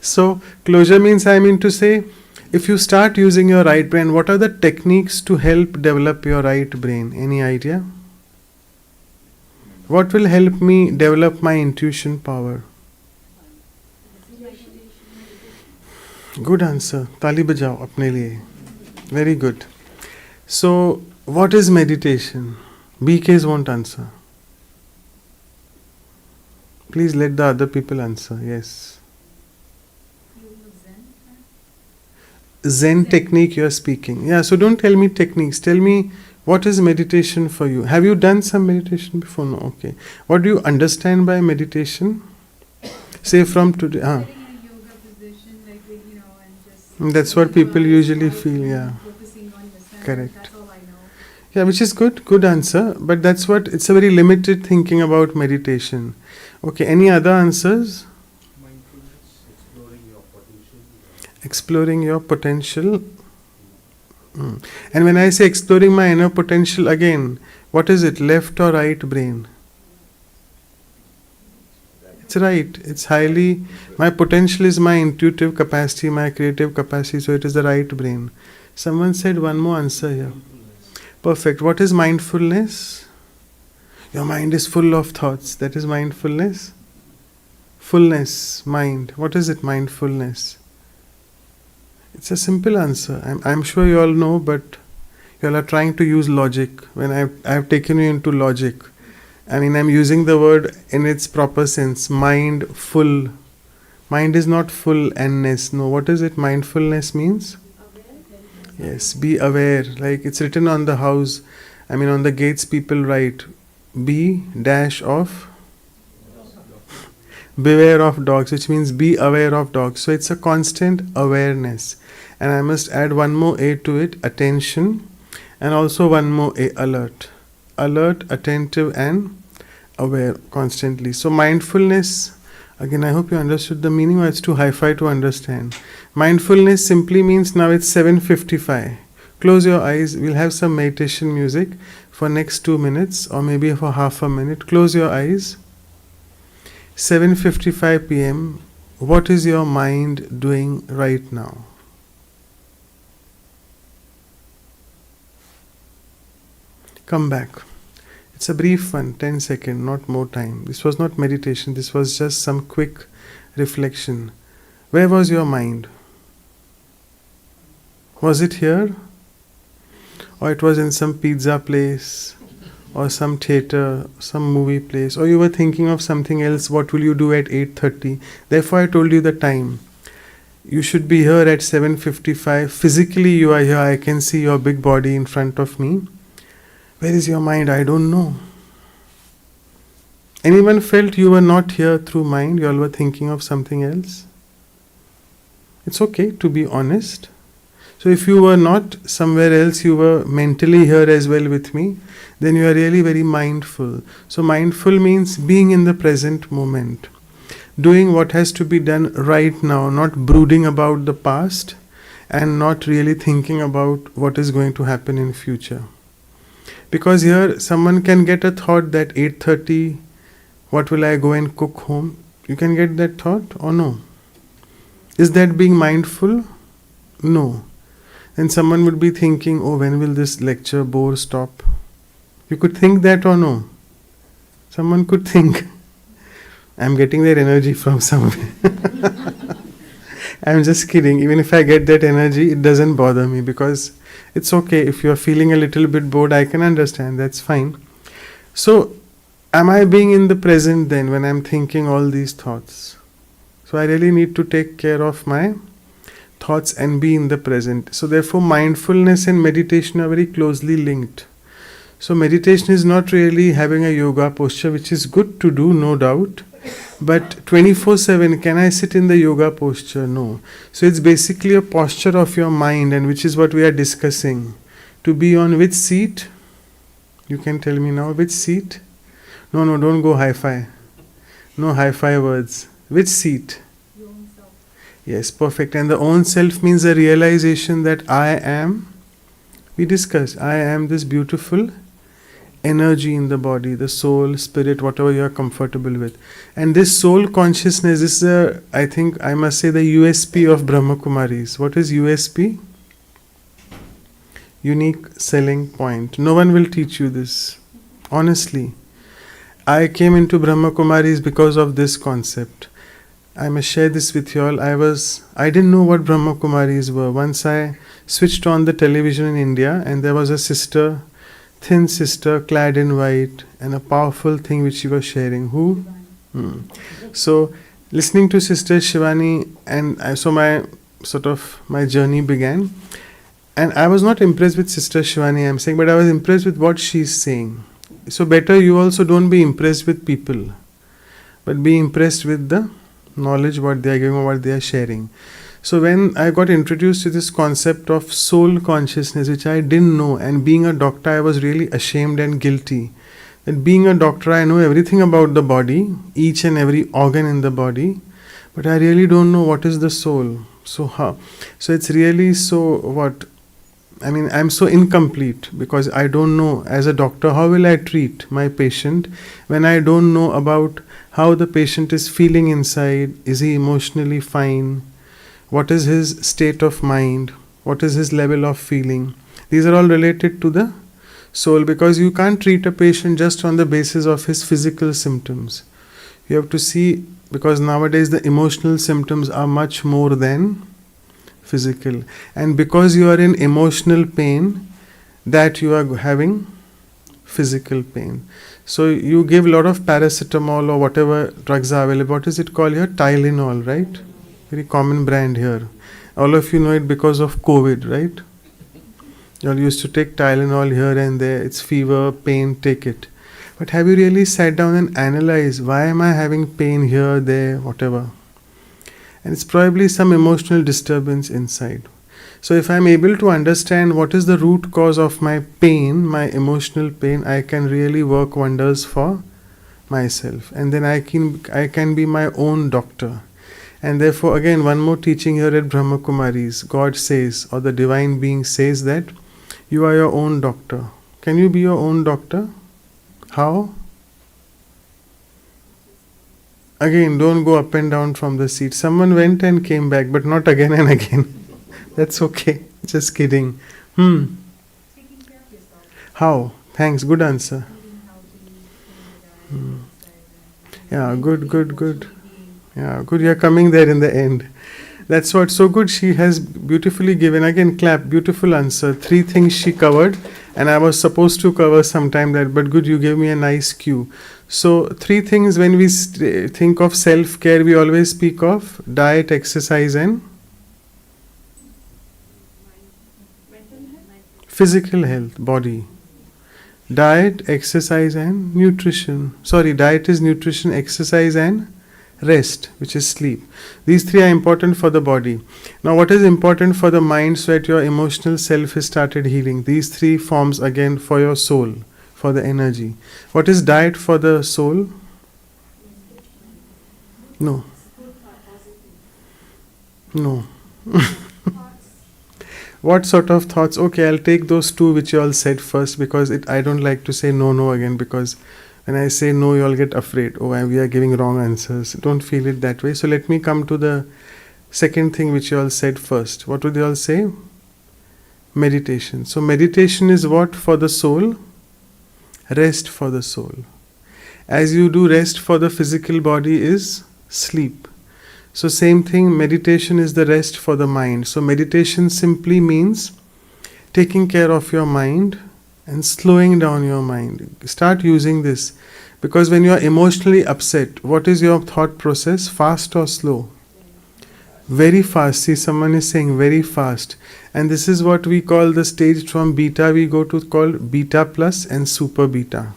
So closure means, I mean to say, if you start using your right brain, what are the techniques to help develop your right brain? Any idea? What will help me develop my intuition power? Good answer. Tali bajao apne liye. Very good. So, what is meditation? BKs won't answer. Please let the other people answer. Yes. Zen technique you are speaking. Yeah, so don't tell me techniques. Tell me, what is meditation for you? Have you done some meditation before? No, okay. What do you understand by meditation? Say from today. Sitting in a yoga position, like, and just... That's what people usually feel, yeah. Focusing on yourself. Correct. That's all I know. Yeah, which is good. Good answer. But that's what, it's a very limited thinking about meditation. Okay, any other answers? Mindfulness, exploring your potential. Exploring your potential. And when I say exploring my inner potential, again, what is it? Left or right brain? It's right. It's highly, my potential is my intuitive capacity, my creative capacity, so it is the right brain. Someone said one more answer here. Perfect. What is mindfulness? Your mind is full of thoughts. That is mindfulness. Fullness, mind. What is it, mindfulness? It's a simple answer. I'm sure you all know, but you all are trying to use logic. When I have taken you into logic, I mean, I'm using the word in its proper sense. Mindful. Mind is not full and-ness. No, what is it? Mindfulness means? Yes, be aware. Like it's written on the house. I mean, on the gates people write, be dash of beware of dogs, which means be aware of dogs. So it's a constant awareness. And I must add one more A to it, attention, and also one more A, alert. alert, attentive, and aware constantly. So mindfulness, again, I hope you understood the meaning, or it's too hi-fi to understand. Mindfulness simply means now it's 7:55. Close your eyes. We'll have some meditation music for next 2 minutes or maybe for half a minute. Close your eyes. 7:55 p.m. What is your mind doing right now? Come back. It's a brief one, 10 seconds, not more time. This was not meditation, this was just some quick reflection. Where was your mind? Was it here? Or it was in some pizza place? Or some theater, some movie place? Or you were thinking of something else, what will you do at 8:30? Therefore I told you the time. You should be here at 7:55. Physically you are here, I can see your big body in front of me. Where is your mind? I don't know. Anyone felt you were not here through mind? You all were thinking of something else? It's okay to be honest. So if you were not somewhere else, you were mentally here as well with me, then you are really very mindful. So mindful means being in the present moment. Doing what has to be done right now, not brooding about the past and not really thinking about what is going to happen in future. Because here someone can get a thought that 8:30, what will I go and cook home? You can get that thought or no? Is that being mindful? No. Then someone would be thinking, oh, when will this lecture bore stop? You could think that or no? Someone could think. I'm getting that energy from somewhere. I'm just kidding. Even if I get that energy, it doesn't bother me because it's okay. If you're feeling a little bit bored, I can understand. That's fine. So, am I being in the present then when I'm thinking all these thoughts? So, I really need to take care of my thoughts and be in the present. So, therefore, mindfulness and meditation are very closely linked. So, meditation is not really having a yoga posture, which is good to do, no doubt. But 24/7, can I sit in the yoga posture? No. So it's basically a posture of your mind, and which is what we are discussing. To be on which seat? You can tell me now, which seat? No, don't go hi-fi. No hi-fi words. Which seat? Your own self. Yes, perfect. And the own self means the realization that I am, we discussed, I am this beautiful energy in the body, the soul, spirit, whatever you are comfortable with. And this soul consciousness is, I think I must say, the USP of Brahma Kumaris. What is USP? Unique selling point. No one will teach you this. Honestly. I came into Brahma Kumaris because of this concept. I must share this with you all. I didn't know what Brahma Kumaris were. Once I switched on the television in India and there was a sister, thin sister, clad in white, and a powerful thing which she was sharing. Who? So, listening to Sister Shivani, and so my journey began. And I was not impressed with Sister Shivani, I'm saying, but I was impressed with what she's saying. So better you also don't be impressed with people, but be impressed with the knowledge what they are giving or what they are sharing. So when I got introduced to this concept of soul consciousness, which I didn't know, and being a doctor, I was really ashamed and guilty. That being a doctor, I know everything about the body, each and every organ in the body, but I really don't know what is the soul. So how? So it's really so what? I mean, I'm so incomplete because I don't know. As a doctor, how will I treat my patient when I don't know about how the patient is feeling inside? Is he emotionally fine? What is his state of mind? What is his level of feeling? These are all related to the soul, because you can't treat a patient just on the basis of his physical symptoms. You have to see, because nowadays the emotional symptoms are much more than physical. And because you are in emotional pain, that you are having physical pain. So you give a lot of paracetamol or whatever drugs are available. What is it called here? Tylenol, right? Very common brand here. All of you know it because of COVID, right? You all used to take Tylenol here and there. It's fever, pain, take it. But have you really sat down and analyzed, why am I having pain here, there, whatever? And it's probably some emotional disturbance inside. So if I'm able to understand what is the root cause of my pain, my emotional pain, I can really work wonders for myself. And then I can be my own doctor. And therefore, again, one more teaching here at Brahma Kumaris. God says, or the Divine Being says that you are your own doctor. Can you be your own doctor? How? Again, don't go up and down from the seat. Someone went and came back, but not again and again. That's okay. Just kidding. Taking care of yourself. How? Thanks. Good answer. Eating healthy, exercise, Yeah, good. being. Yeah, good. You're coming there in the end. That's what. So good. She has beautifully given. Again, clap. Beautiful answer. 3 things she covered, and I was supposed to cover sometime that. But good, you gave me a nice cue. So 3 things when we think of self-care, we always speak of diet, exercise, and physical health, body. Diet, exercise, and nutrition. Sorry, diet is nutrition, exercise, and rest, which is sleep. These 3 are important for the body. Now, what is important for the mind so that your emotional self is started healing? These 3 forms again for your soul, for the energy. What is diet for the soul? No. No. What sort of thoughts? Okay, I'll take those 2 which you all said first, because I don't like to say no again, because when I say no, you all get afraid. Oh, we are giving wrong answers. Don't feel it that way. So let me come to the second thing which you all said first. What would you all say? Meditation. So meditation is what for the soul? Rest for the soul. As you do rest for the physical body is sleep. So same thing, meditation is the rest for the mind. So meditation simply means taking care of your mind and slowing down your mind. Start using this, because when you are emotionally upset, what is your thought process? Fast or slow? Very fast. See, someone is saying very fast. And this is what we call the stage from beta, we go to call beta plus and super beta.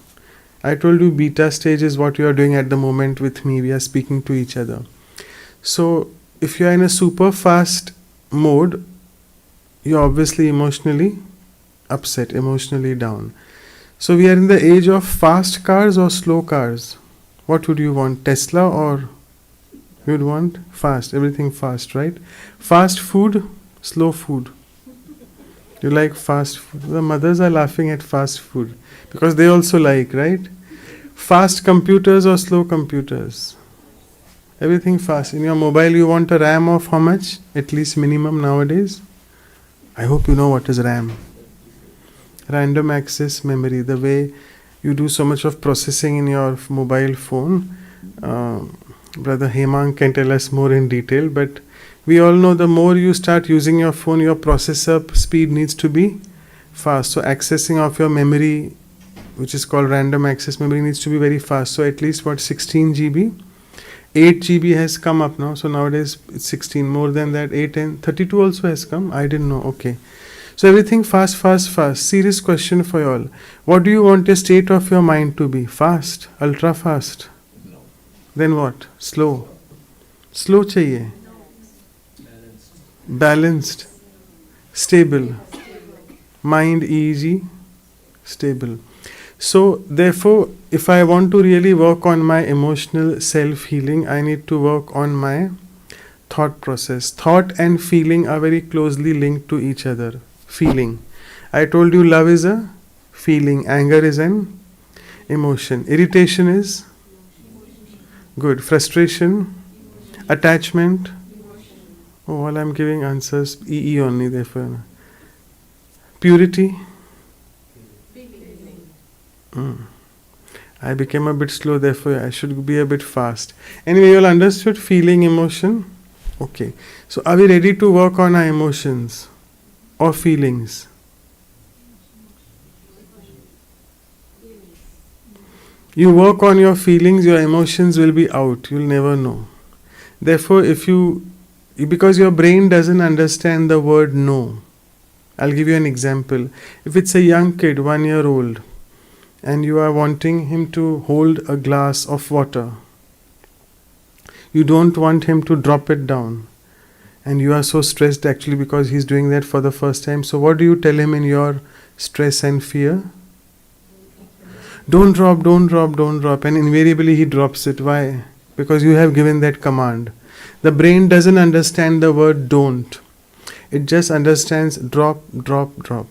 I told you beta stage is what you are doing at the moment with me. We are speaking to each other. So if you are in a super fast mode, you are obviously emotionally upset, emotionally down. So we are in the age of fast cars or slow cars. What would you want? Tesla, or you'd want fast, everything fast, right? Fast food, slow food. You like fast food. The mothers are laughing at fast food because they also like, right? Fast computers or slow computers? Everything fast. In your mobile you want a RAM of how much? At least minimum nowadays. I hope you know what is RAM. Random access memory. The way you do so much of processing in your mobile phone. Brother Hemang can tell us more in detail, but we all know the more you start using your phone, your processor speed needs to be fast. So accessing of your memory, which is called random access memory, needs to be very fast. So at least 16 GB? 8 GB has come up now. So nowadays it's 16. More than that, 8 and 32 also has come. I didn't know. Okay. So everything fast. Serious question for you all. What do you want a state of your mind to be? Fast? Ultra fast? No. Then what? Slow? Slow chahiye? Balanced? Stable? Mind easy? Stable. So therefore, if I want to really work on my emotional self-healing, I need to work on my thought process. Thought and feeling are very closely linked to each other. Feeling. I told you love is a feeling. Anger is an emotion. Irritation is good. Frustration? Attachment? Oh, all I'm giving answers EE only, therefore. Purity? I became a bit slow, therefore I should be a bit fast. Anyway, you all understood feeling, emotion? Okay. So are we ready to work on our emotions or feelings? You work on your feelings, your emotions will be out. You'll never know. Therefore, because your brain doesn't understand the word no. I'll give you an example. If it's a young kid, 1 year old, and you are wanting him to hold a glass of water, you don't want him to drop it down. and you are so stressed actually because he's doing that for the first time. So what do you tell him in your stress and fear? Don't drop, don't drop, don't drop. And invariably he drops it. Why? Because you have given that command. The brain doesn't understand the word don't. It just understands drop, drop, drop.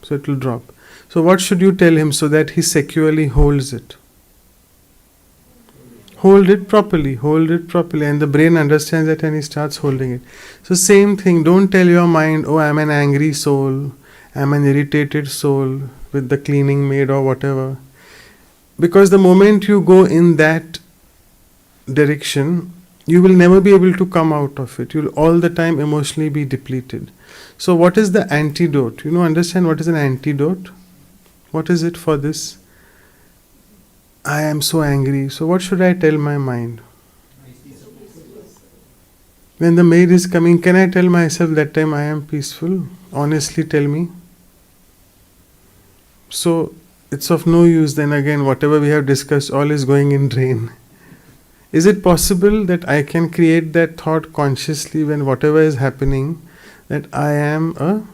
So it will drop. So what should you tell him so that he securely holds it? Hold it properly, and the brain understands that and he starts holding it. So same thing, don't tell your mind, oh, I'm an angry soul, I'm an irritated soul with the cleaning maid or whatever. Because the moment you go in that direction, you will never be able to come out of it. You'll all the time emotionally be depleted. So what is the antidote? Understand what is an antidote? What is it for this? I am so angry. So what should I tell my mind? When the maid is coming, can I tell myself that time I am peaceful? Honestly tell me. So it's of no use then again, whatever we have discussed, all is going in drain. Is it possible that I can create that thought consciously when whatever is happening, that I am a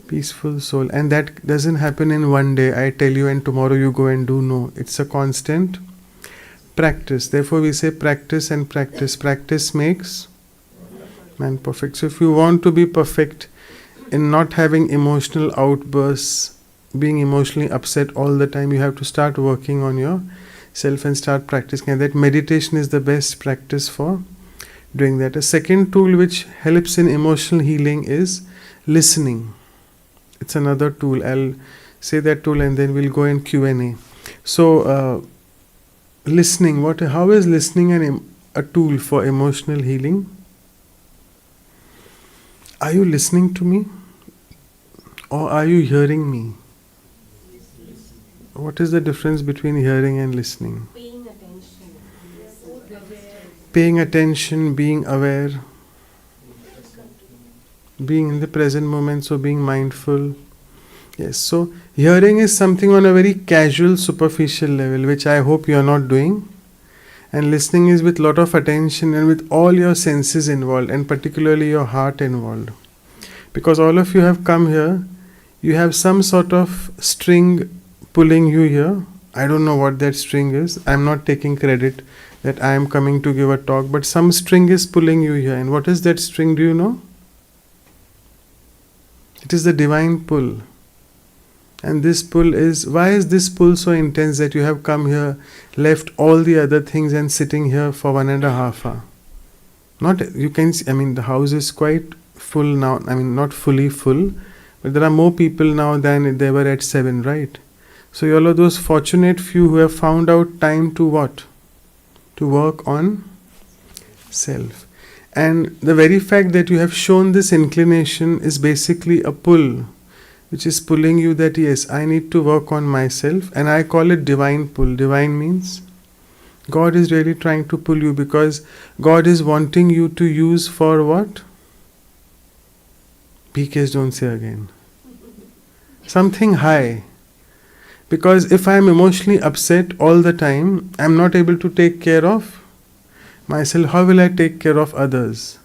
peaceful soul? And that doesn't happen in one day, I tell you, and tomorrow you go and do. No, it's a constant practice. Therefore we say practice and practice. Practice makes man perfect. So if you want to be perfect in not having emotional outbursts, being emotionally upset all the time, you have to start working on yourself and start practicing. And that meditation is the best practice for doing that. A second tool which helps in emotional healing is listening. It's another tool. I'll say that tool and then we'll go in Q&A. So listening, how is listening a tool for emotional healing? Are you listening to me? Or are you hearing me? What is the difference between hearing and listening? Paying attention. Paying attention, being aware, being in the present moment, so being mindful. Yes, so hearing is something on a very casual, superficial level, which I hope you are not doing. And listening is with lot of attention and with all your senses involved, and particularly your heart involved. Because all of you have come here, you have some sort of string pulling you here. I don't know what that string is. I'm not taking credit that I am coming to give a talk, but some string is pulling you here. And what is that string, do you know? It is the divine pull. And this pull is, why is this pull so intense that you have come here, left all the other things and sitting here for 1.5 hours? Not, you can see, the house is quite full now. Not fully full, but there are more people now than there were at 7, right? So you all are those fortunate few who have found out time to what? To work on self. And the very fact that you have shown this inclination is basically a pull, which is pulling you that yes, I need to work on myself, and I call it divine pull. Divine means God is really trying to pull you, because God is wanting you to use for what? PKs don't say again. Something high. Because if I am emotionally upset all the time, I am not able to take care of myself. How will I take care of others?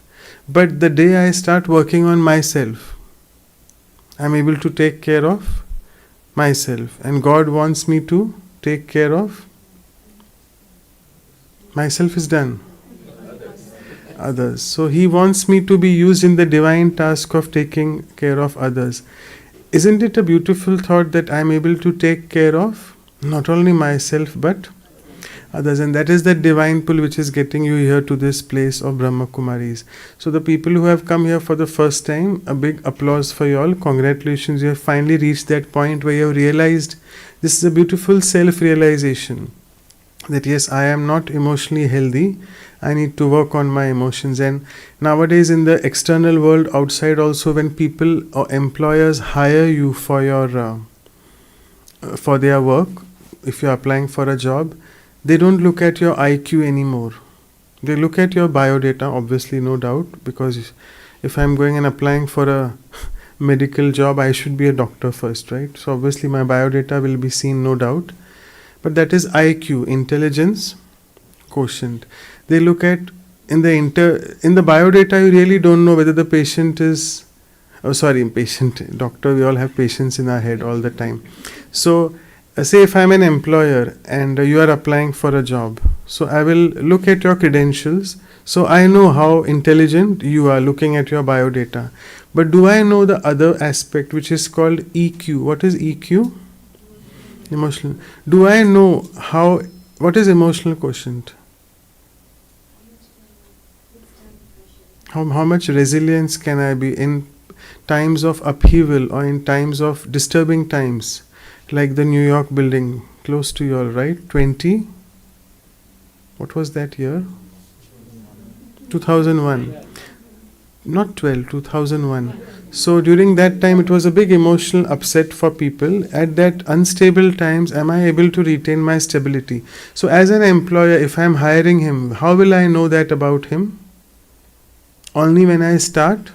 But the day I start working on myself, I am able to take care of myself. And God wants me to take care of myself is done. Others. So He wants me to be used in the divine task of taking care of others. Isn't it a beautiful thought that I am able to take care of not only myself but others? And that is the divine pull which is getting you here to this place of Brahma Kumaris. So the people who have come here for the first time, a big applause for you all. Congratulations, you have finally reached that point where you have realized this is a beautiful self-realization. That yes, I am not emotionally healthy. I need to work on my emotions. And nowadays in the external world outside also, when people or employers hire you for your for their work, if you are applying for a job, they don't look at your IQ anymore. They look at your biodata, obviously, no doubt, because if I'm going and applying for a medical job, I should be a doctor first, right? So obviously my biodata will be seen, no doubt. But that is IQ, intelligence quotient. They look at in the biodata you really don't know whether the patient is, oh sorry, patient, doctor, we all have patients in our head all the time. So say if I'm an employer and you are applying for a job, so I will look at your credentials, so I know how intelligent you are looking at your biodata. But do I know the other aspect which is called EQ? What is EQ? Emotional. Do I know what is emotional quotient? How much resilience can I be in times of upheaval or in times of disturbing times, like the New York building close to you all, right? 20, what was that year? 2001. Not 12, 2001. So during that time it was a big emotional upset for people. At that unstable times, am I able to retain my stability? So as an employer, if I am hiring him, how will I know that about him? Only when I start?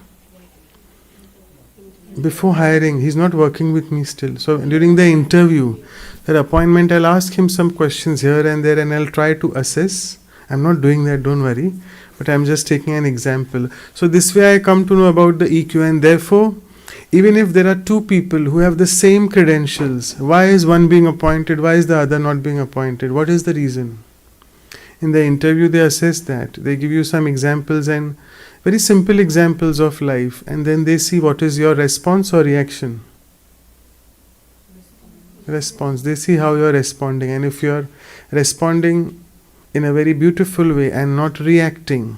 Before hiring, he's not working with me still. So during the interview, that appointment, I'll ask him some questions here and there and I'll try to assess. I'm not doing that, don't worry. But I'm just taking an example. So this way I come to know about the EQ, and therefore, even if there are two people who have the same credentials, why is one being appointed, why is the other not being appointed? What is the reason? In the interview they assess that. They give you some examples and very simple examples of life, and then they see what is your response or reaction. Response. They see how you are responding, and if you are responding in a very beautiful way and not reacting,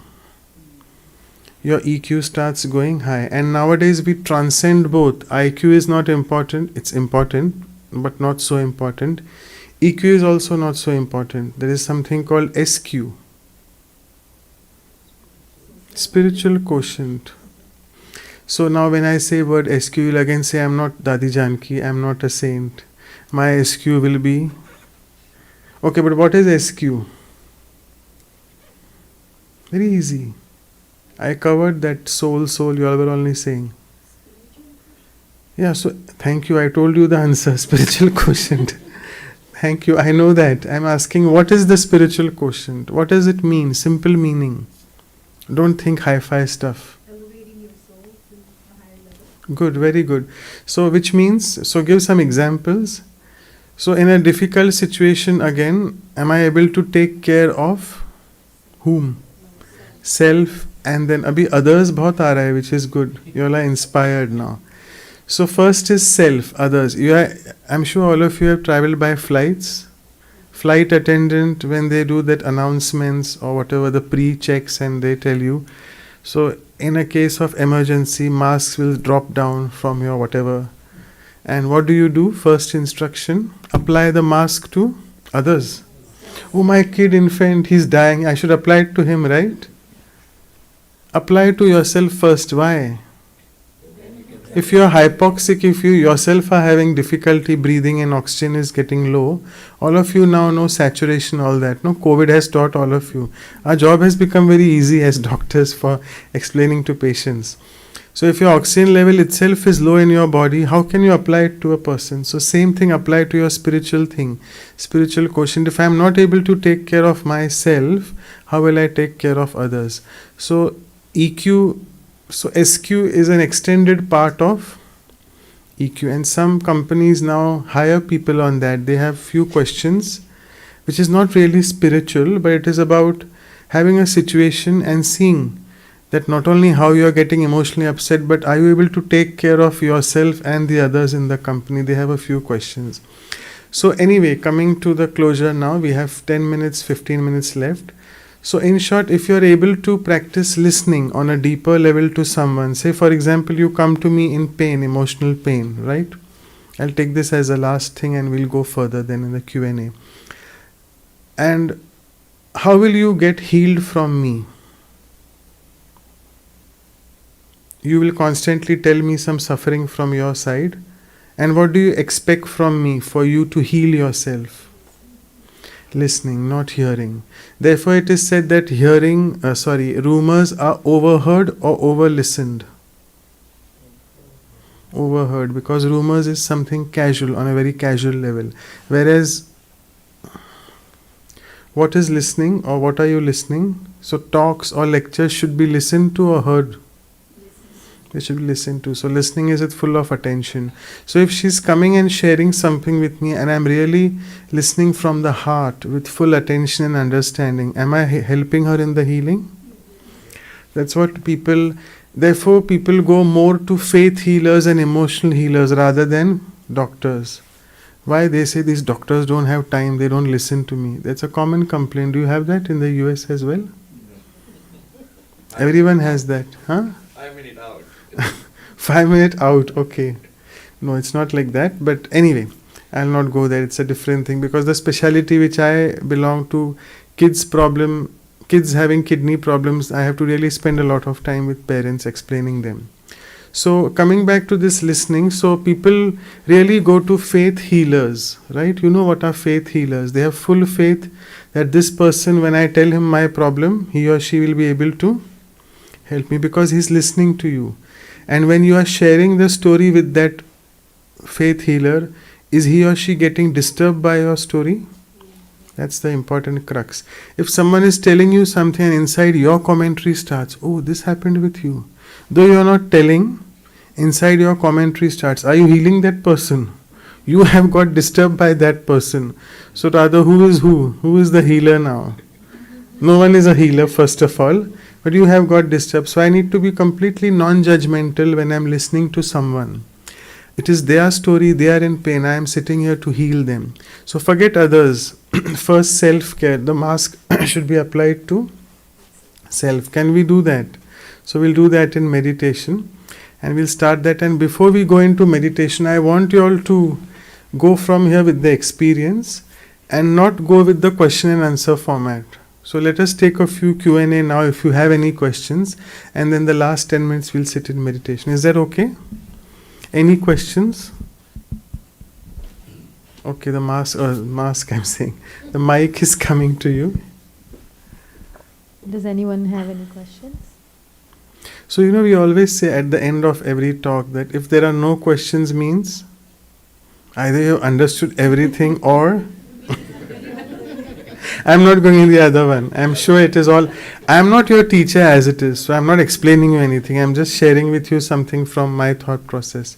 your EQ starts going high. And nowadays we transcend both. IQ is not important, it's important, but not so important. EQ is also not so important. There is something called SQ, spiritual quotient. So now when I say word SQ, you'll again say, I'm not Dadi Janki, I'm not a saint. My SQ will be, okay, but what is SQ? Very easy. I covered that soul, you all were only saying. Yeah, so thank you. I told you the answer, spiritual quotient. Thank you. I know that. I'm asking, what is the spiritual quotient? What does it mean? Simple meaning. Don't think hi-fi stuff. Elevating your soul to a higher level. Good, very good. So which means, so give some examples. So in a difficult situation again, am I able to take care of whom? Self, and then abhi others bahut aa raha hai, which is good. You all are inspired now. So first is self, others. I'm sure all of you have traveled by flights. Flight attendant, when they do that announcements or whatever, the pre-checks, and they tell you. So in a case of emergency, masks will drop down from your whatever. And what do? First instruction, apply the mask to others. Oh, my kid, infant, he's dying. I should apply it to him, right? Apply to yourself first. Why? If you are hypoxic, if you yourself are having difficulty breathing and oxygen is getting low, all of you now know saturation, all that. No, COVID has taught all of you. Our job has become very easy as doctors for explaining to patients. So if your oxygen level itself is low in your body, how can you apply it to a person? So same thing apply to your spiritual thing, spiritual quotient. If I am not able to take care of myself, how will I take care of others? So EQ, so SQ is an extended part of EQ, and some companies now hire people on that. They have few questions, which is not really spiritual, but it is about having a situation and seeing that not only how you are getting emotionally upset, but are you able to take care of yourself and the others in the company. They have a few questions. So anyway, coming to the closure now, we have 10 minutes, 15 minutes left. So in short, if you are able to practice listening on a deeper level to someone, say for example, you come to me in pain, emotional pain, right? I'll take this as a last thing and we'll go further then in the Q&A. And how will you get healed from me? You will constantly tell me some suffering from your side. And what do you expect from me for you to heal yourself? Listening, not hearing. Therefore it is said that rumors are overheard or over-listened. Overheard, because rumors is something casual, on a very casual level. Whereas What is listening, or what are you listening? So talks or lectures should be listened to or heard? They should be listened to. So listening is it full of attention. So if she's coming and sharing something with me and I'm really listening from the heart with full attention and understanding, am I helping her in the healing? That's what people, therefore people go more to faith healers and emotional healers rather than doctors. Why? They say these doctors don't have time, they don't listen to me. That's a common complaint. Do you have that in the US as well? Everyone has that, huh? 5 minutes out. 5 minutes out, okay. No, it's not like that. But anyway, I'll not go there. It's a different thing because the specialty which I belong to, kids having kidney problems, I have to really spend a lot of time with parents explaining them. So coming back to this listening, so people really go to faith healers, right? You know what are faith healers? They have full faith that this person, when I tell him my problem, he or she will be able to help me because he's listening to you. And when you are sharing the story with that faith healer, is he or she getting disturbed by your story? That's the important crux. If someone is telling you something and inside your commentary starts, oh, this happened with you. Though you are not telling, inside your commentary starts, are you healing that person? You have got disturbed by that person. So rather, who is who? Who is the healer now? No one is a healer, first of all, but you have got disturbed. So I need to be completely non-judgmental when I am listening to someone. It is their story, they are in pain. I am sitting here to heal them. So forget others. First, self-care. The mask should be applied to self. Can we do that? So we'll do that in meditation. And we'll start that. And before we go into meditation, I want you all to go from here with the experience and not go with the question and answer format. So let us take a few Q&A now if you have any questions. And then the last 10 minutes we'll sit in meditation. Is that okay? Any questions? Okay, the mask I'm saying. The mic is coming to you. Does anyone have any questions? So, we always say at the end of every talk that if there are no questions means either you understood everything or I'm not going in the other one. I'm sure it is all. I'm not your teacher as it is, so I'm not explaining you anything. I'm just sharing with you something from my thought process.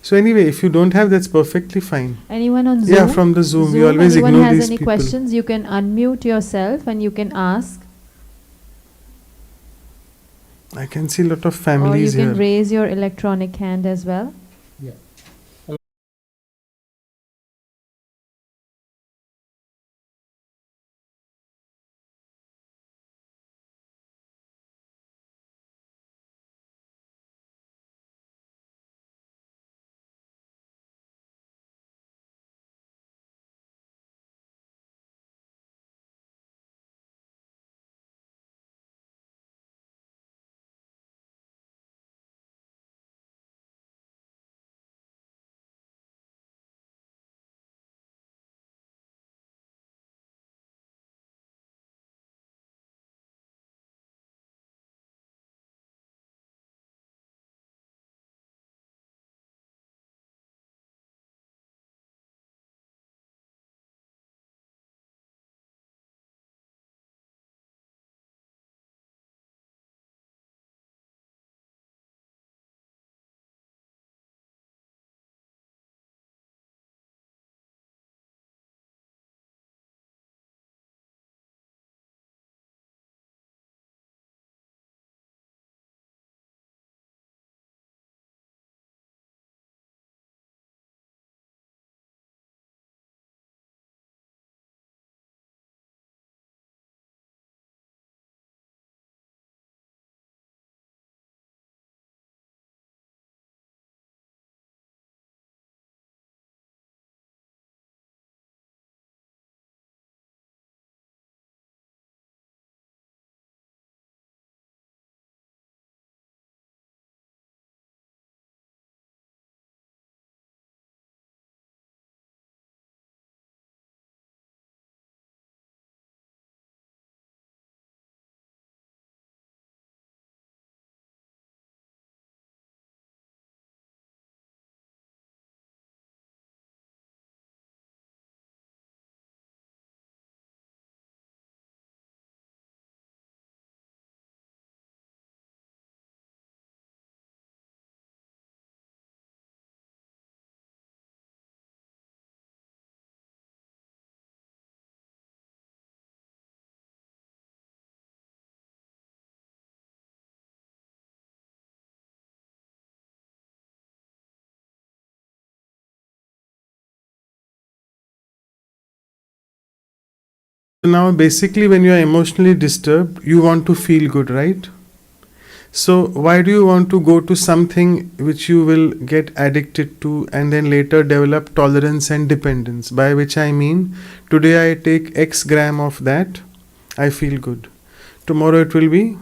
So anyway, if you don't have, that's perfectly fine. Anyone on Zoom? Yeah, from the Zoom. We always anyone ignore has these any people. questions, you can unmute yourself and you can ask. I can see a lot of Or you families can here. raise your electronic hand as well. Now, basically, when you are emotionally disturbed, you want to feel good, right? So, why do you want to go to something which you will get addicted to and then later develop tolerance and dependence? By which I mean, today I take X gram of that, I feel good. Tomorrow it will be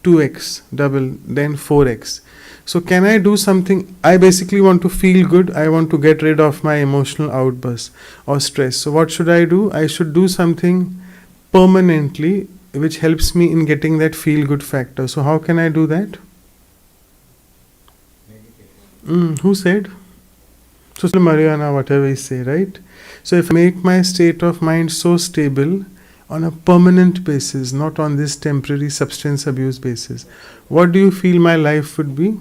2x, double, then 4x. So, can I do something? I basically want to feel good. I want to get rid of my emotional outbursts or stress. So, what should I do? I should do something permanently which helps me in getting that feel good factor. So, how can I do that? Who said? So, Mariana, whatever you say, right? So, if I make my state of mind so stable on a permanent basis, not on this temporary substance abuse basis, what do you feel my life would be?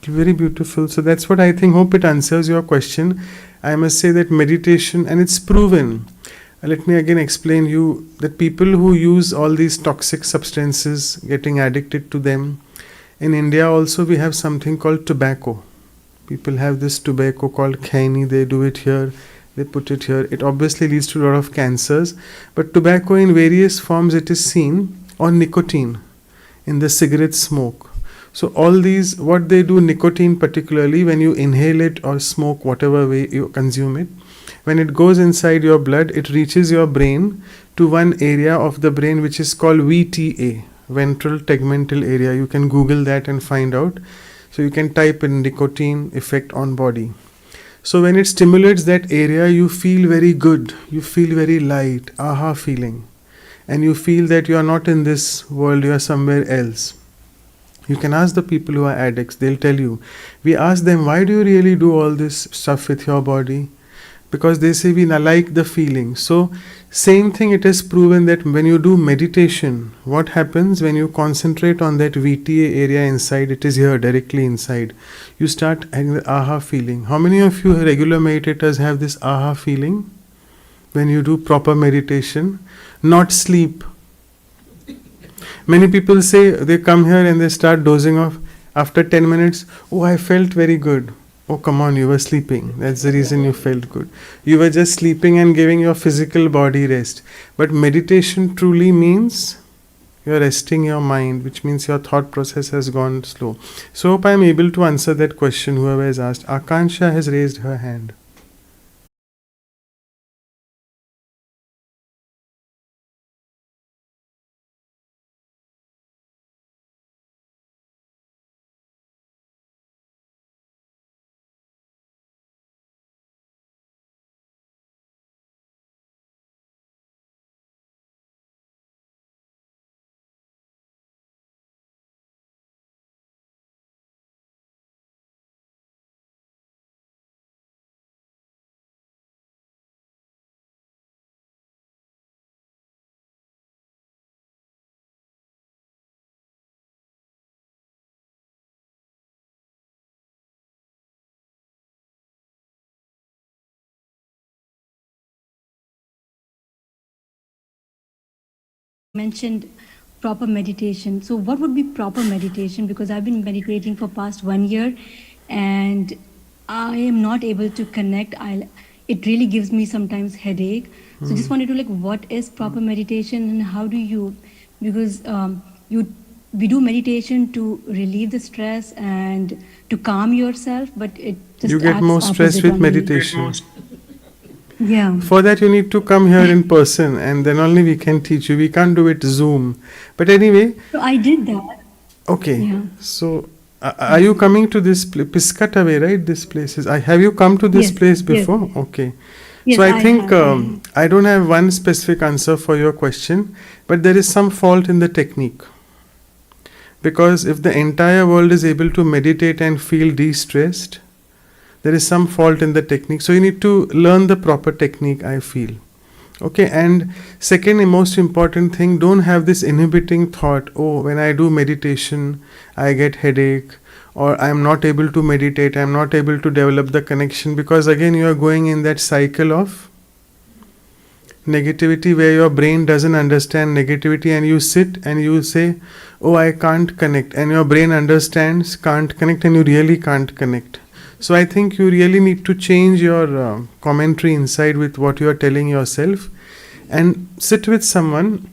Very beautiful. So that's what I think. Hope it answers your question. I must say that meditation, and it's proven. Let me again explain you that people who use all these toxic substances, getting addicted to them. In India also we have something called tobacco. People have this tobacco called khaini. They do it here. They put it here. It obviously leads to a lot of cancers. But tobacco in various forms, it is seen, or nicotine in the cigarette smoke. So all these, what they do, nicotine particularly, when you inhale it or smoke, whatever way you consume it, when it goes inside your blood, it reaches your brain to one area of the brain which is called VTA, ventral tegmental area. You can Google that and find out. So you can type in nicotine effect on body. So when it stimulates that area, you feel very good, you feel very light, aha feeling. And you feel that you are not in this world, you are somewhere else. You can ask the people who are addicts, they'll tell you. We ask them, why do you really do all this stuff with your body? Because they say we like the feeling. So same thing, it is proven that when you do meditation, what happens when you concentrate on that VTA area inside, it is here directly inside. You start having the aha feeling. How many of you regular meditators have this aha feeling? When you do proper meditation, not sleep. Many people say they come here and they start dozing off. After 10 minutes, oh, I felt very good. Oh, come on, you were sleeping. That's the reason you felt good. You were just sleeping and giving your physical body rest. But meditation truly means you're resting your mind, which means your thought process has gone slow. So, hope I'm able to answer that question, whoever has asked. Akansha has raised her hand. Mentioned proper meditation. So what would be proper meditation? Because I've been meditating for past 1 year and I am not able to connect. It really gives me sometimes headache. So just wanted to what is proper meditation and how do you, because we do meditation to relieve the stress and to calm yourself, but it just you get more stress with meditation. Yeah. For that you need to come here in person and then only we can teach you. We can't do it Zoom. But anyway. So I did that. Okay. Yeah. So are you coming to this place? Piscataway, right? This place is. Have you come to this place before? Yes. Okay. Yes, so I think I don't have one specific answer for your question, but there is some fault in the technique. Because if the entire world is able to meditate and feel de-stressed, there is some fault in the technique. So you need to learn the proper technique, I feel. Okay, and second and most important thing, don't have this inhibiting thought, oh, when I do meditation, I get headache, or I am not able to meditate, I am not able to develop the connection, because again you are going in that cycle of negativity where your brain doesn't understand negativity and you sit and you say, oh, I can't connect, and your brain understands, can't connect, and you really can't connect. So I think you really need to change your commentary inside with what you are telling yourself. And sit with someone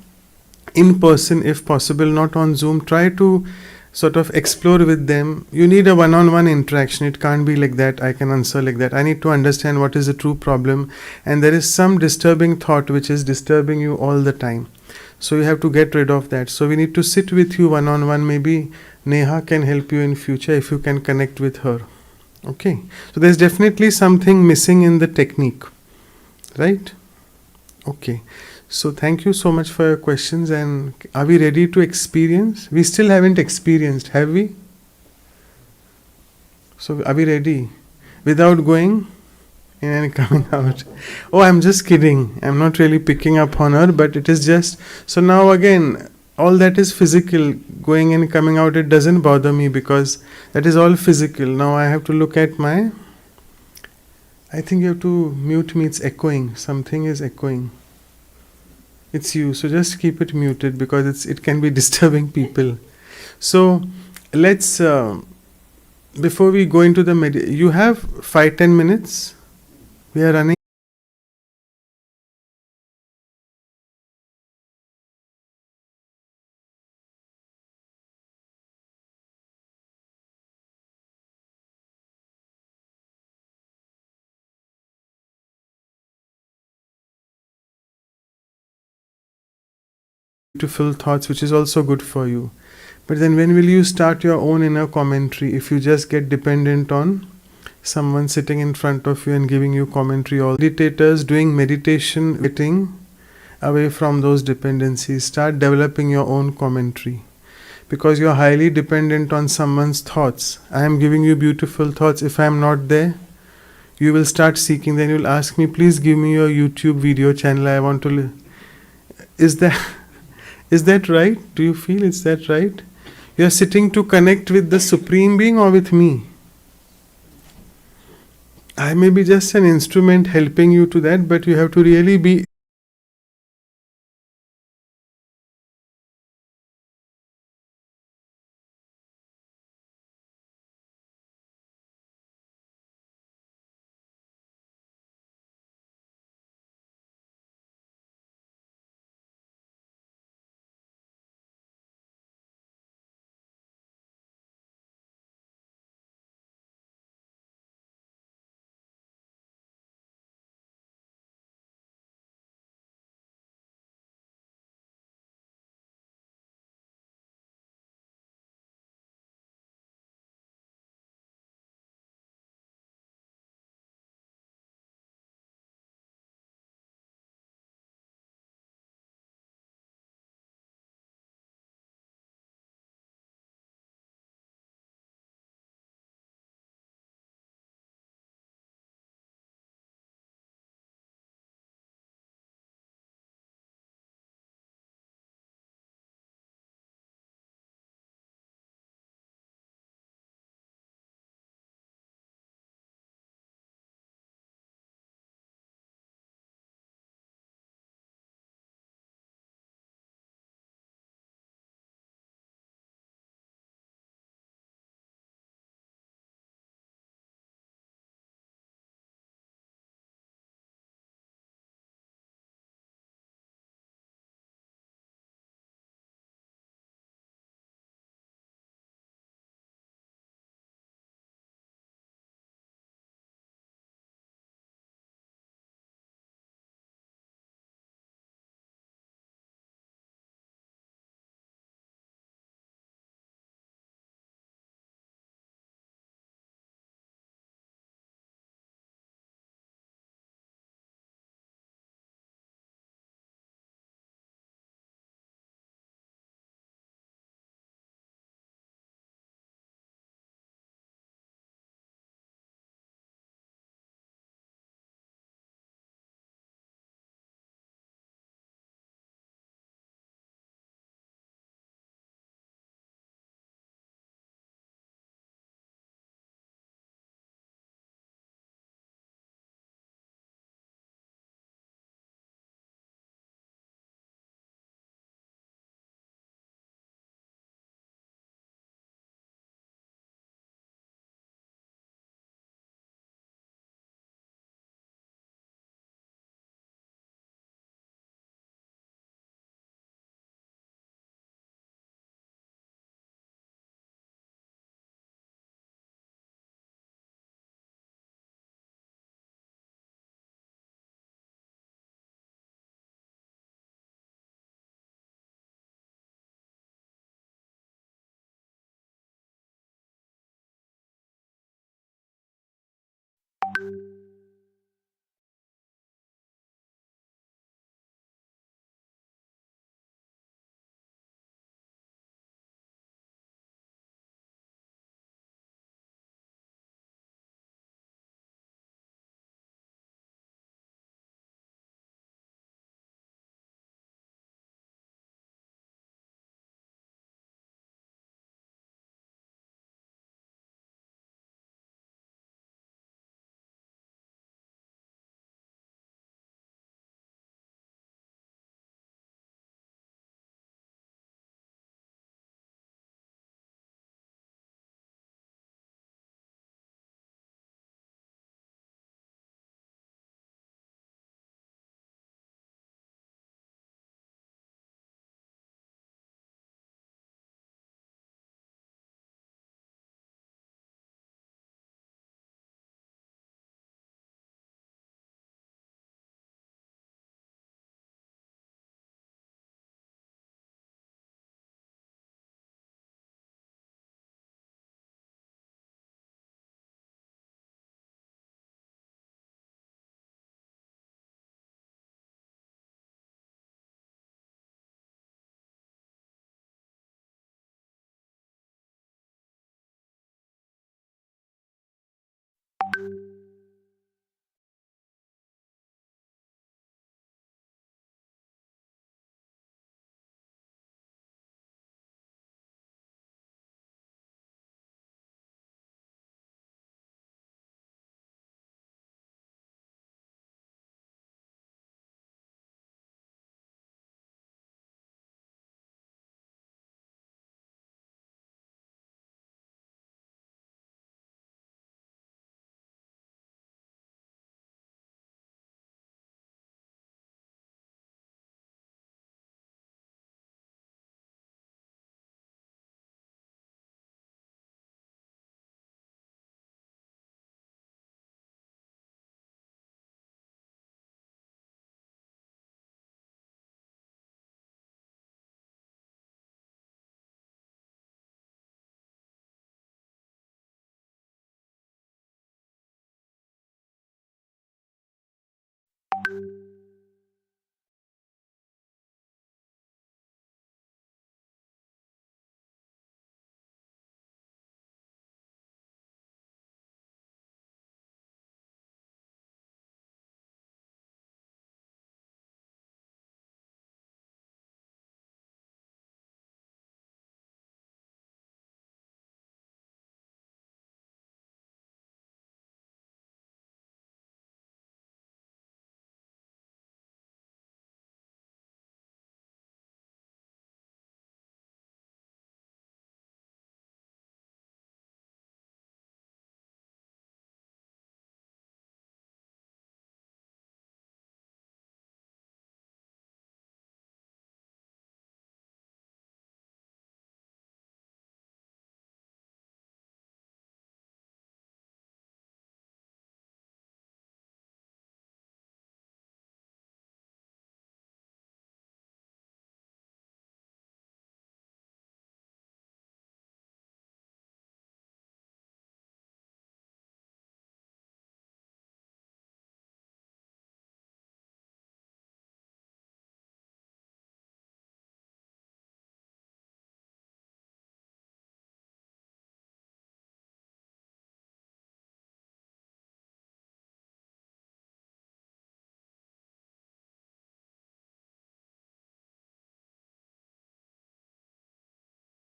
in person if possible, not on Zoom. Try to sort of explore with them. You need a one-on-one interaction. It can't be like that, I can answer like that. I need to understand what is the true problem, and there is some disturbing thought which is disturbing you all the time. So you have to get rid of that. So we need to sit with you one-on-one. Maybe Neha can help you in future if you can connect with her. Okay. So there's definitely something missing in the technique. Right? Okay. So thank you so much for your questions. And are we ready to experience? We still haven't experienced, have we? So are we ready? Without going in and coming out. Oh, I'm just kidding. I'm not really picking up on her, but it is just. So now again, all that is physical. Going and coming out, it doesn't bother me because that is all physical. Now I have to look at my. I think you have to mute me. It's echoing. Something is echoing. It's you. So just keep it muted because it can be disturbing people. So let's. Before we go into the you have 5-10 minutes. We are running. Beautiful thoughts, which is also good for you. But then when will you start your own inner commentary if you just get dependent on someone sitting in front of you and giving you commentary? All meditators doing meditation, getting away from those dependencies, start developing your own commentary. Because you're highly dependent on someone's thoughts. I am giving you beautiful thoughts. If I am not there, you will start seeking. Then you'll ask me, please give me your YouTube video channel. I want to. Is that right? Do you feel is that right? You are sitting to connect with the Supreme Being or with me? I may be just an instrument helping you to that, but you have to really be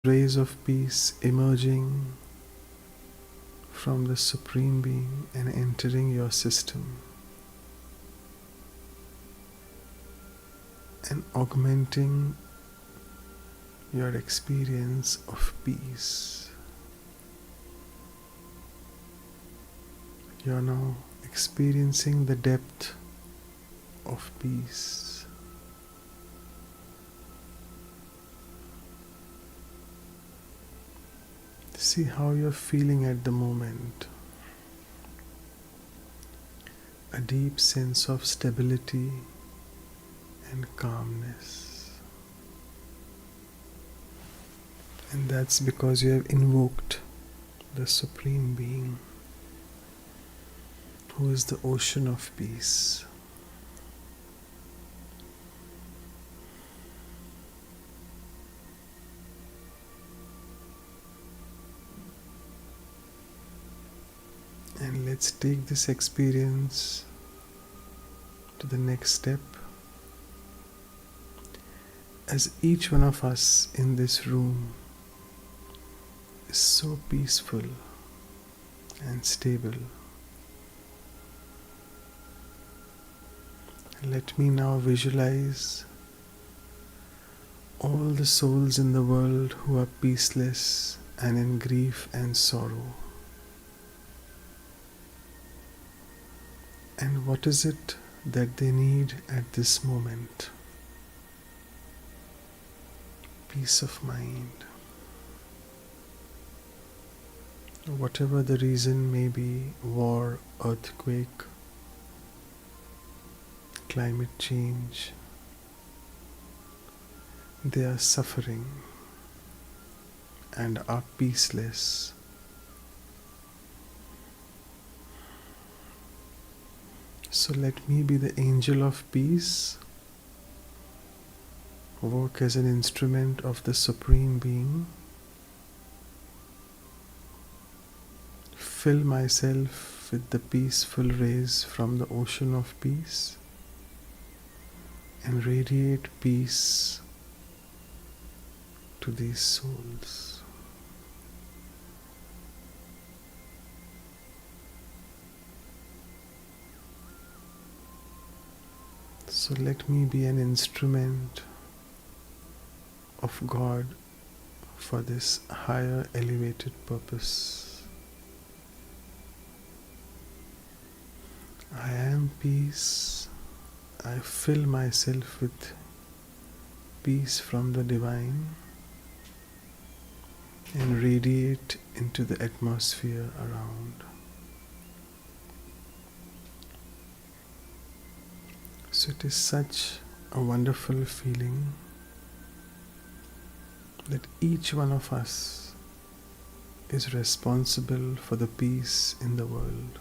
rays of peace emerging from the Supreme Being and entering your system and augmenting your experience of peace. You are now experiencing the depth of peace. See how you're feeling at the moment. A deep sense of stability and calmness. And that's because you have invoked the Supreme Being, who is the ocean of peace. And let's take this experience to the next step. As each one of us in this room is so peaceful and stable, let me now visualize all the souls in the world who are peaceless and in grief and sorrow. And what is it that they need at this moment? Peace of mind. Whatever the reason may be, war, earthquake, climate change, they are suffering and are peaceless. So let me be the angel of peace, work as an instrument of the Supreme Being, fill myself with the peaceful rays from the ocean of peace, and radiate peace to these souls. So let me be an instrument of God for this higher elevated purpose. I am peace. I fill myself with peace from the divine and radiate into the atmosphere around. So it is such a wonderful feeling that each one of us is responsible for the peace in the world.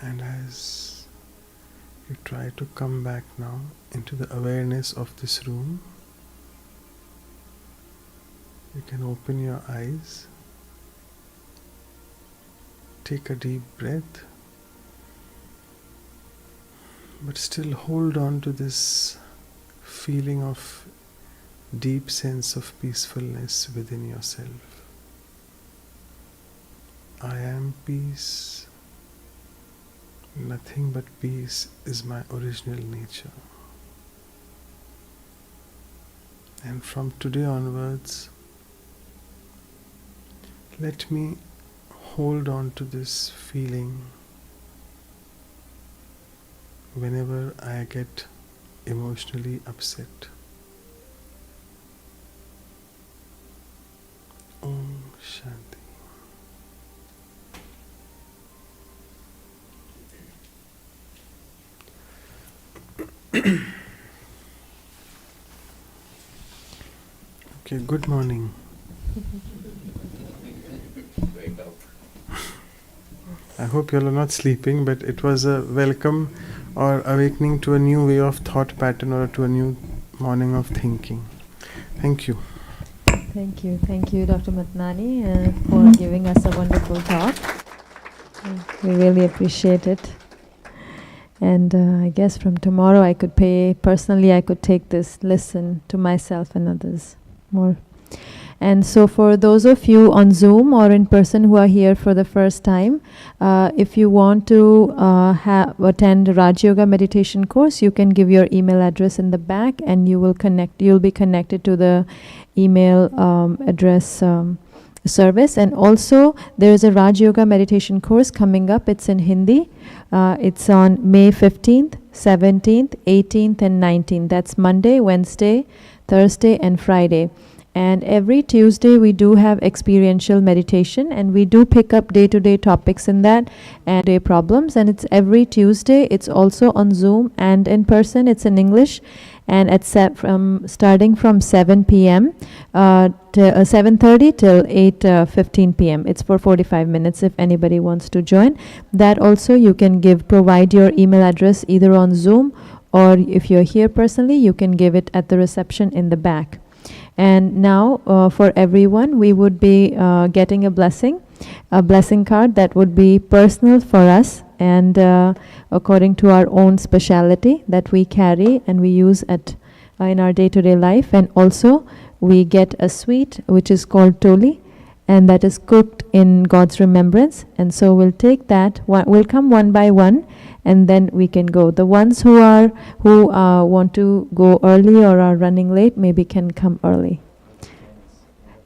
And as you try to come back now into the awareness of this room, you can open your eyes, take a deep breath, but still hold on to this feeling of deep sense of peacefulness within yourself. I am peace. Nothing but peace is my original nature. And from today onwards, let me hold on to this feeling whenever I get emotionally upset. Om Shanti. Okay, good morning. I hope you all are not sleeping, but it was a welcome or awakening to a new way of thought pattern or to a new morning of thinking. Thank you. Thank you, Dr. Matnani, for giving us a wonderful talk. We really appreciate it. And I guess from tomorrow I could take this listen to myself and others more. And so for those of you on Zoom or in person who are here for the first time, if you want to attend Rajayoga meditation course, you can give your email address in the back and you'll be connected to the email address service. And also there is a Rajayoga meditation course coming up. It's in Hindi. It's on May 15th, 17th, 18th and 19th. That's Monday, Wednesday, Thursday and Friday. And every Tuesday we do have experiential meditation, and we do pick up day-to-day topics in that and day problems. And it's every Tuesday. It's also on Zoom and in person. It's in English, and starting from 7 p.m. To 7:30 till 8:15 p.m. It's for 45 minutes if anybody wants to join. That also you can provide your email address either on Zoom, or if you're here personally, you can give it at the reception in the back. And now for everyone, we would be getting a blessing card that would be personal for us and according to our own speciality that we carry and we use in our day-to-day life. And also we get a sweet which is called toli, and that is cooked in God's remembrance. And so we'll take that, we'll come one by one, and then we can go. The ones who want to go early or are running late maybe can come early.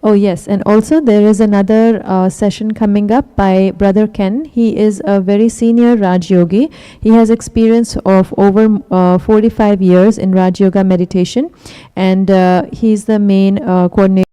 Oh yes, and also there is another session coming up by Brother Ken. He is a very senior Raj Yogi. He has experience of over 45 years in Raj Yoga meditation, and he's the main coordinator